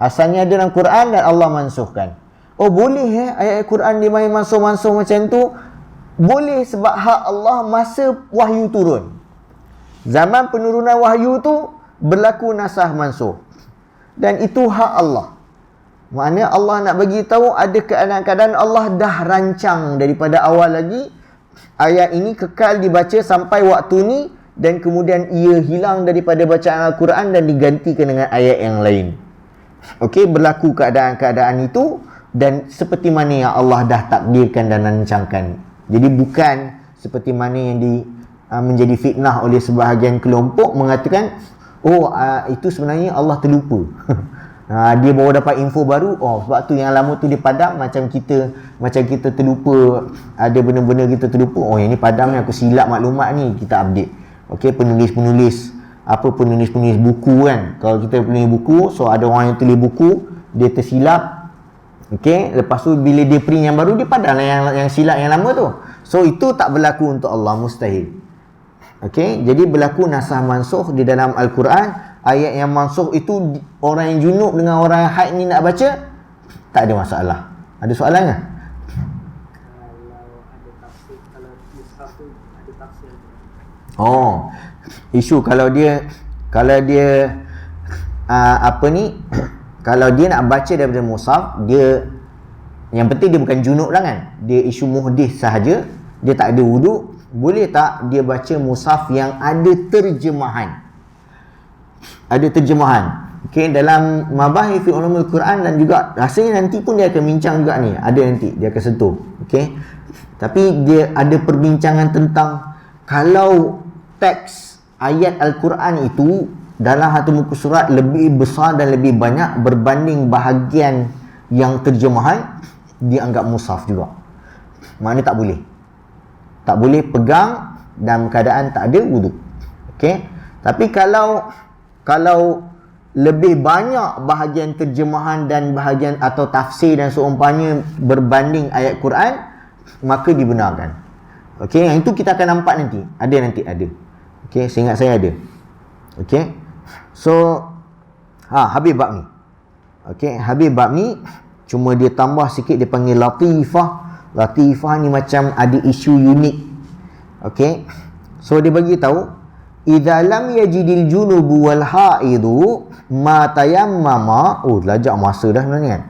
S1: Asalnya ada dalam Quran dan Allah mansuhkan. Oh boleh ayat Quran dia main mansuh-mansuh macam tu? Boleh, sebab hak Allah masa wahyu turun. Zaman penurunan wahyu tu berlaku nasah mansuh. Dan itu hak Allah. Maknanya Allah nak bagi tahu ada keadaan-keadaan Allah dah rancang daripada awal lagi. Ayat ini kekal dibaca sampai waktu ni dan kemudian ia hilang daripada bacaan Al-Quran dan digantikan dengan ayat yang lain. Okey, berlaku keadaan-keadaan itu dan seperti mana yang Allah dah takdirkan dan rancangkan. Jadi bukan seperti mana yang menjadi fitnah oleh sebahagian kelompok mengatakan, itu sebenarnya Allah terlupa. Dia baru dapat info baru. Sebab tu yang lama tu dia padam, macam kita terlupa, ada benda-benda kita terlupa. Yang ni padam ni, aku silap maklumat ni, kita update. Okey, penulis buku kan. Kalau kita penulis buku, so ada orang yang tulis buku, dia tersilap. Okey, lepas tu bila dia print yang baru, dia padam lah yang silap yang lama tu. So itu tak berlaku untuk Allah, mustahil. Okey, jadi berlaku nasah mansuh di dalam Al-Quran. Ayat yang mansuh itu orang yang junub dengan orang yang haid ni nak baca, tak ada masalah. Ada soalan ke? Isu kalau dia kalau dia nak baca daripada mushaf, dia yang penting dia bukan junub lah kan. Dia isu muhdith sahaja, dia tak ada wuduk, boleh tak dia baca mushaf yang ada terjemahan? Ada terjemahan. Okey, dalam mabahith fi ulumul Quran dan juga rasanya nanti pun dia akan bincang juga ni. Ada nanti dia akan sentuh. Okey. Tapi dia ada perbincangan tentang kalau teks ayat Al-Quran itu dalam satu muka surat lebih besar dan lebih banyak berbanding bahagian yang terjemahan, dianggap mushaf juga. Maknanya tak boleh. Tak boleh pegang dalam keadaan tak ada wuduk. Okey. Tapi kalau lebih banyak bahagian terjemahan dan bahagian atau tafsir dan seumpamanya berbanding ayat Quran, maka dibenarkan. Okey, yang itu kita akan nampak nanti. Ada. Okey, seingat saya ada. Okey. So habis bab ni. Okey, habis bab ni cuma dia tambah sikit, dia panggil latifah. Latifah ni macam ada isu unik. Okey. So dia bagi tahu, idza lam yajidil junubu wal haidu ma tayammama. Lajak masa dah sebenarnya kan.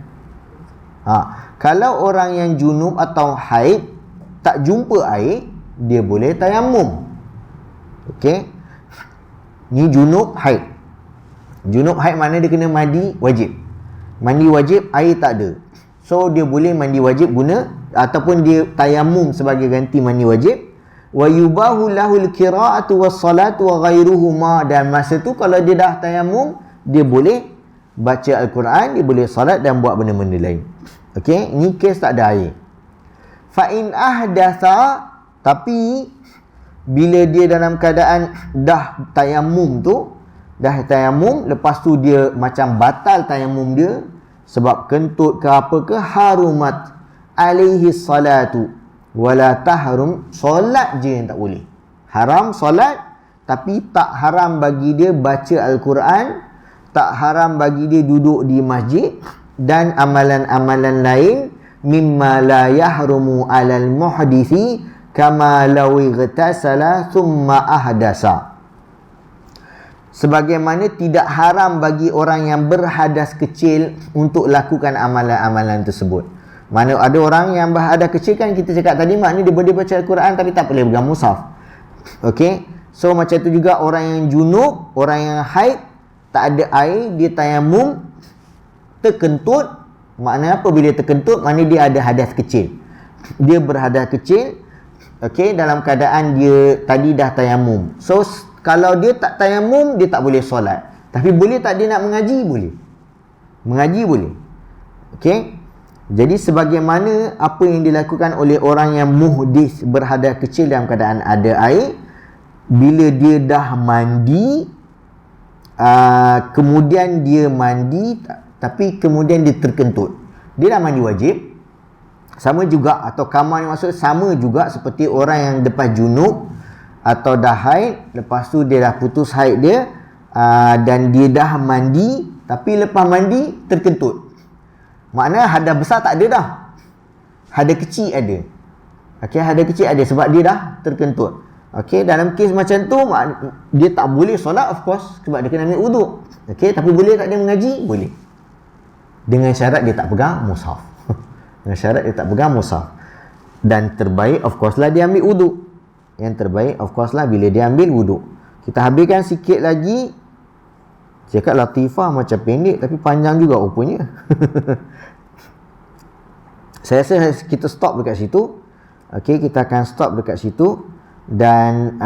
S1: Kalau orang yang junub atau haid tak jumpa air, dia boleh tayammum. Okey. Ni junub haid. Junub haid mana dia kena mandi wajib. Mandi wajib, air tak ada. So dia boleh mandi wajib guna ataupun dia tayammum sebagai ganti mandi wajib. Wa yubahu lahul qira'atu was salatu wa ghairuhuma. Dan masa tu kalau dia dah tayammum, dia boleh baca Al-Quran, dia boleh salat dan buat benda-benda lain. Okey, ni kes tak ada air. Fa in ahdatha, tapi bila dia dalam keadaan dah tayammum tu, lepas tu dia macam batal tayammum dia sebab kentut ke apa ke, harumat alaihi salatu wala tahrum, solat je yang tak boleh. Haram solat, tapi tak haram bagi dia baca Al-Quran, tak haram bagi dia duduk di masjid, dan amalan-amalan lain mimma la yahrumu alal muhdithi kama law igtasala thumma ahdasa. Sebagaimana tidak haram bagi orang yang berhadas kecil untuk lakukan amalan-amalan tersebut. Mana ada orang yang berhadas kecil kan, kita cakap tadi, maknanya dia boleh baca Al-Quran tapi tak boleh pegang mushaf. Okey. So macam tu juga orang yang junub, orang yang haid, tak ada air, dia tayammum. terkentut, maknanya apa bila terkentut? Maknanya dia ada hadas kecil. Dia berhadas kecil, okey, dalam keadaan dia tadi dah tayamum. So kalau dia tak tayamum, dia tak boleh solat. Tapi boleh tak dia nak mengaji? Boleh. Mengaji boleh. Okey. Jadi sebagaimana apa yang dilakukan oleh orang yang muhdis berhadas kecil dalam keadaan ada air, bila dia dah mandi, kemudian dia mandi tapi kemudian dia terkentut, dia dah mandi wajib, sama juga, atau kamar ni maksud sama juga seperti orang yang lepas junub atau dah haid, lepas tu dia dah putus haid dia, dan dia dah mandi tapi lepas mandi terkentut. Maknanya hadas besar tak ada dah, hadas kecil ada. Okey, hadas kecil ada sebab dia dah terkentut. Okey, dalam kes macam tu dia tak boleh solat, of course, sebab dia kena ambil wuduk. Okey, tapi boleh tak dia mengaji? Boleh. Dengan syarat dia tak pegang mushaf. Dengan syarat dia tak pegang mushaf. Dan terbaik of course lah dia ambil wuduk. Yang terbaik of course lah bila dia ambil wuduk. Kita habiskan sikit lagi. Cakap latifah macam pendek tapi panjang juga rupanya. Saya rasa kita stop dekat situ. Okey, kita akan stop dekat situ. Dan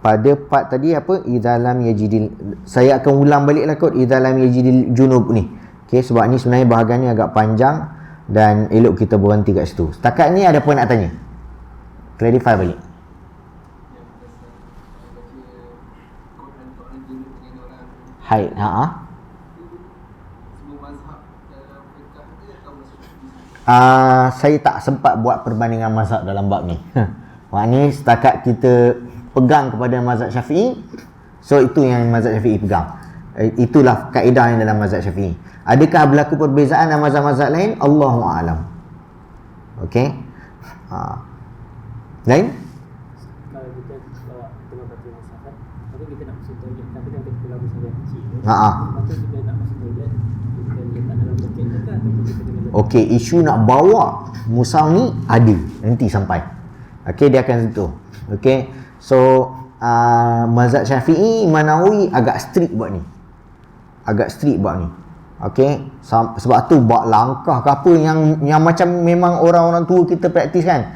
S1: pada part tadi apa, idza lam yajidil, saya akan ulang baliklah kot idza lam yajidil junub ni. Okey, sebab ni sebenarnya bahagian ni agak panjang dan elok kita berhenti kat situ. Setakat ni ada poin nak tanya? Clarify balik. Haid, saya tak sempat buat perbandingan mazhab dalam bab ni. Maknanya setakat kita pegang kepada mazhab Syafi'i, so itu yang mazhab Syafi'i pegang. Itulah kaedah yang dalam mazhab Syafi'i. Adakah berlaku perbezaan dalam mazhab-mazhab lain? Allahu a'lam. Okey. Lain?
S2: Kalau kita bawa tengah baca mazhab, tapi kita nak masuk toilet, tapi kita pulang mazhab yang kecil. Lepas tu kita nak masuk toilet, kita letak dalam buket ke atau kita kena letak?
S1: Okey, isu nak bawa mushaf ni ada nanti sampai. Okey, dia akan sentuh. Okey. So mazhab Syafi'i, Imam Nawawi agak strict buat ni. Agak strict buat ni. Okey, sebab tu buat langkah ke apa yang macam memang orang-orang tua kita praktis kan.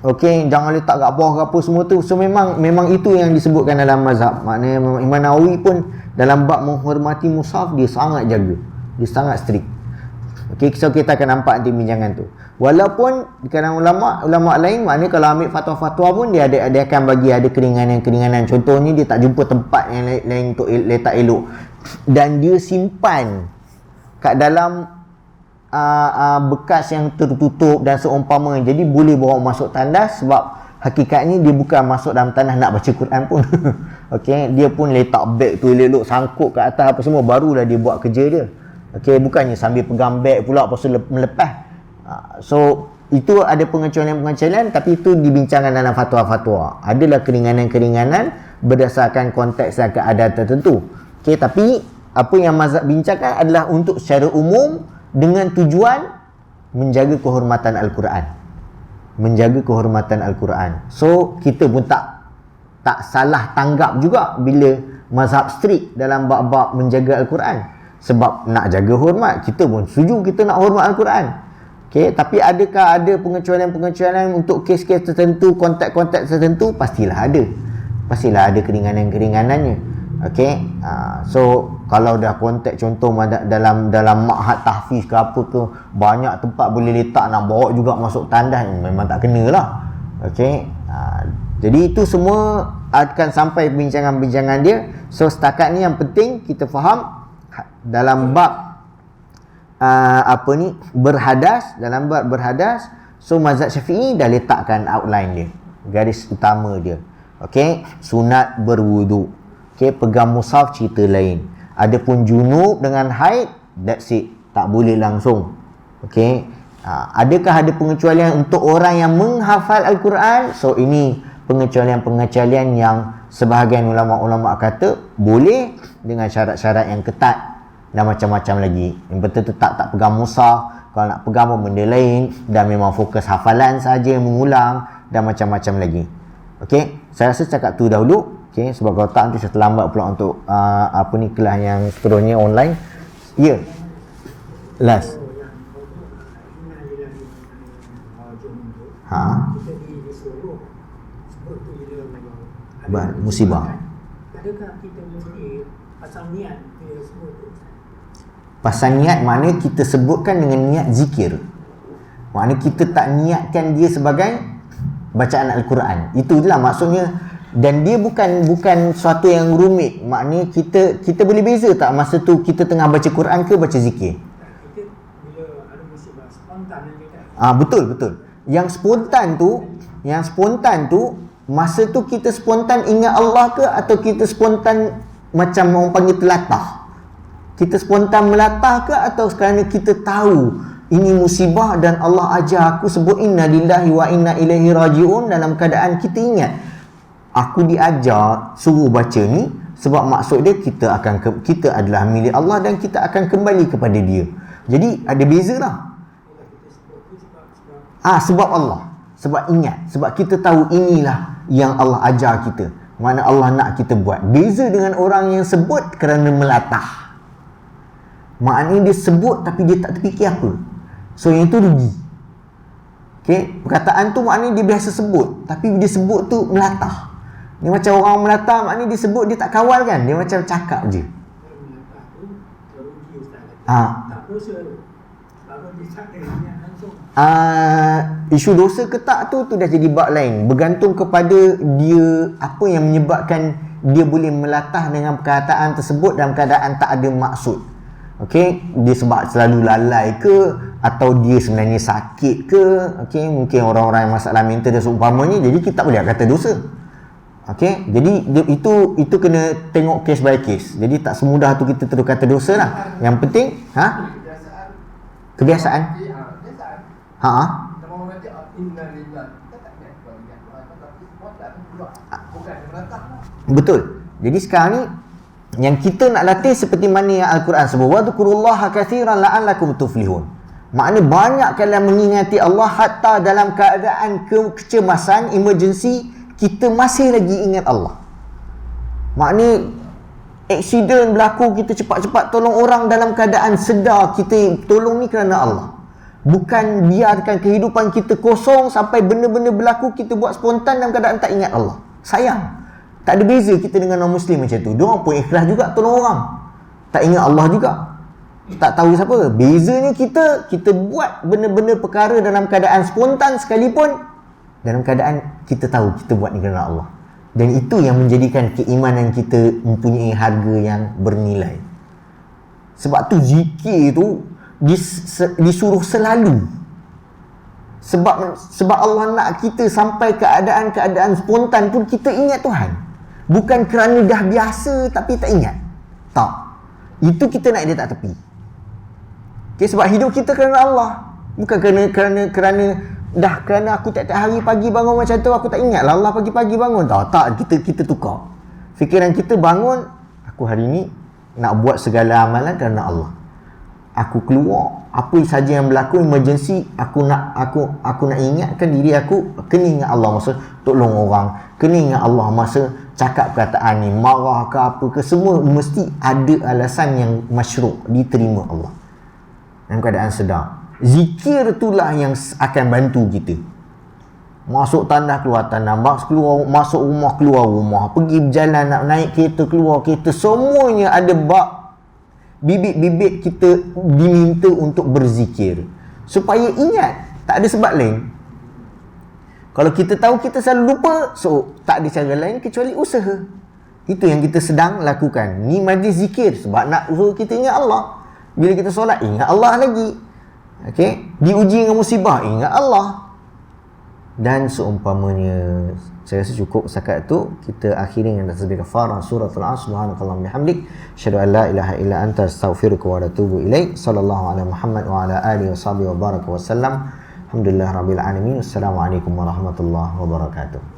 S1: Okey, jangan letak kat bawah ke apa semua tu. So memang itu yang disebutkan dalam mazhab. Maknanya Imam Nawawi pun dalam bab menghormati mushaf dia sangat jaga. Dia sangat strict. Okey, so kita akan nampak nanti bincangan tu. Walaupun di kalangan ulama lain, maknanya kalau ambil fatwa-fatwa pun dia akan bagi ada keringanan-keringanan. Contohnya dia tak jumpa tempat yang lain untuk letak elok, dan dia simpan kat dalam bekas yang tertutup dan seumpama. Jadi boleh bawa masuk tandas, sebab hakikatnya dia bukan masuk dalam tandas nak baca Quran pun. Okey, dia pun letak beg tu elok, sangkut kat atas apa semua, barulah dia buat kerja dia. Okey, bukannya sambil pegang beg pula lepas tu melepas. So itu ada pengecualian-pengecualian, tapi itu dibincangkan dalam fatwa-fatwa. Adalah keringanan-keringanan berdasarkan konteks dan keadaan tertentu. Okey, tapi apa yang mazhab bincangkan adalah untuk secara umum dengan tujuan menjaga kehormatan Al-Quran. Menjaga kehormatan Al-Quran. So kita pun tak salah tanggap juga bila mazhab strict dalam bab-bab menjaga Al-Quran. Sebab nak jaga hormat, kita pun setuju kita nak hormat Al-Quran. Okey, tapi adakah ada pengecualian-pengecualian untuk kes-kes tertentu, konteks-konteks tertentu? Pastilah ada. Pastilah ada keringanan-keringanannya. Okey. So kalau dah konteks contoh dalam ma'had tahfiz ke apa ke, banyak tempat boleh letak, nak bawa juga masuk tandas, memang tak kenalah. Okey. Jadi itu semua akan sampai bincangan-bincangan dia. So setakat ni yang penting kita faham dalam bab berhadas, dalam bab berhadas, so mazhab Syafi'i dah letakkan outline dia, garis utama dia. Okey, sunat berwuduk. Okey, pegang mushaf cerita lain. Adapun junub dengan haid, that's it, tak boleh langsung. Okey, adakah ada pengecualian untuk orang yang menghafal Al-Quran? So ini pengecualian-pengecualian yang sebahagian ulama-ulama kata boleh dengan syarat-syarat yang ketat dan macam-macam lagi. Yang betul tetap tak pegang mushaf, kalau nak pegang pun benda lain, dan memang fokus hafalan saja, mengulang dan macam-macam lagi. Okey, saya rasa cakap tu dahulu. Okey, sebab kalau tak nanti saya terlambat pula untuk kelas yang seterusnya online. Ya. Last. Musibah.
S2: Adakah kita mesti pasal niat kita sebut tu?
S1: Pasal niat maknanya kita sebutkan dengan niat zikir. Maknanya kita tak niatkan dia sebagai bacaan Al-Quran. Itu je lah maksudnya. Dan dia bukan suatu yang rumit. Maknanya kita boleh beza tak masa tu kita tengah baca Quran ke baca zikir?
S2: Kita bila ada musibah spontan kan?
S1: Betul. Yang spontan tu masa tu kita spontan ingat Allah ke atau kita spontan macam orang panggil telatah? Kita spontan melatah ke atau kerana kita tahu ini musibah dan Allah ajar aku sebut inna lillahi wa inna ilaihi raji'un, dalam keadaan kita ingat aku diajar suruh baca ni sebab maksud dia kita adalah milik Allah dan kita akan kembali kepada dia. Jadi ada beza lah. Sebab Allah, sebab ingat, sebab kita tahu inilah yang Allah ajar kita, mana Allah nak kita buat. Beza dengan orang yang sebut kerana melatah. Maknanya dia sebut tapi dia tak terfikir apa. So yang itu rugi. Okay? Perkataan tu maknanya dia biasa sebut, tapi dia sebut tu melatah. Dia macam orang melatah, maknanya dia sebut dia tak kawal kan. Dia macam cakap je.
S2: Melatah tu rugi Ustaz. Tak dosa tu. Kalau dia cakap niat langsung.
S1: Isu dosa ke tak tu dah jadi bab lain. Bergantung kepada dia apa yang menyebabkan dia boleh melatah dengan perkataan tersebut dalam keadaan tak ada maksud. Okey, dia sebab selalu lalai ke atau dia sebenarnya sakit ke. Okey, mungkin orang-orang yang masalah mental dan seumpamanya, jadi kita tak boleh kata dosa. Okey, jadi itu kena tengok case by case. Jadi tak semudah tu kita terus kata dosa lah. Yang penting kebiasaan. Betul. Jadi sekarang ni yang kita nak latih seperti mana yang Al-Quran sebut, wa dzkurullaha katsiran la'allakum tuflihun. Maknanya banyak kalian mengingati Allah hatta dalam keadaan kecemasan, emergency, kita masih lagi ingat Allah. Maknanya aksiden berlaku, kita cepat-cepat tolong orang dalam keadaan sedar, kita tolong ni kerana Allah. Bukan biarkan kehidupan kita kosong sampai benda-benda berlaku kita buat spontan dalam keadaan tak ingat Allah. Sayang. Tak ada beza kita dengan orang Muslim macam tu. Diorang pun ikhlas juga tolong orang, tak ingat Allah juga, tak tahu siapa. Bezanya kita buat benda-benda perkara dalam keadaan spontan sekalipun, dalam keadaan kita tahu kita buat ni kerana Allah. Dan itu yang menjadikan keimanan kita mempunyai harga yang bernilai. Sebab tu zikir tu disuruh selalu. Sebab Allah nak kita sampai keadaan-keadaan spontan pun kita ingat Tuhan. Bukan kerana dah biasa tapi tak ingat. Tak. Itu kita nak dia tak tepi. Okay, sebab hidup kita kerana Allah. Bukan kerana aku tiap-tiap hari pagi bangun macam tu aku tak ingat lah Allah pagi-pagi bangun. Tak, kita tukar. Fikiran kita bangun, aku hari ni nak buat segala amalan kerana Allah. Aku keluar, apa saja yang berlaku emergency, aku nak ingatkan diri aku, kena ingat Allah masa tolong orang, kena ingat Allah masa cakap perkataan ni, marah ke apa ke, semua mesti ada alasan yang masyru', diterima Allah dalam keadaan sedar. Zikir itulah yang akan bantu kita. Masuk tandas keluar tandas, masuk rumah keluar rumah, pergi berjalan, nak naik kereta keluar kereta, semuanya ada bab bibit-bibit kita diminta untuk berzikir supaya ingat. Tak ada sebab lain. Kalau kita tahu kita selalu lupa, so tak ada cara lain kecuali usaha. Itu yang kita sedang lakukan. Ni majlis zikir sebab nak suruh kita ingat Allah. Bila kita solat, ingat Allah lagi. Okey, diuji dengan musibah, ingat Allah. Dan seumpamanya. Saya rasa cukup setakat tu. Kita akhiri dengan tasbih kafarah surah Al-Asr. Subhanakallahumma bihamdik, asyhadu an la ilaha illa anta, astaghfiruka wa atubu ilaik. Sallallahu ala Muhammad wa ala alihi wa sahbihi wa baraka wa sallam. Alhamdulillah rabbil alamin. Assalamualaikum warahmatullahi wabarakatuh.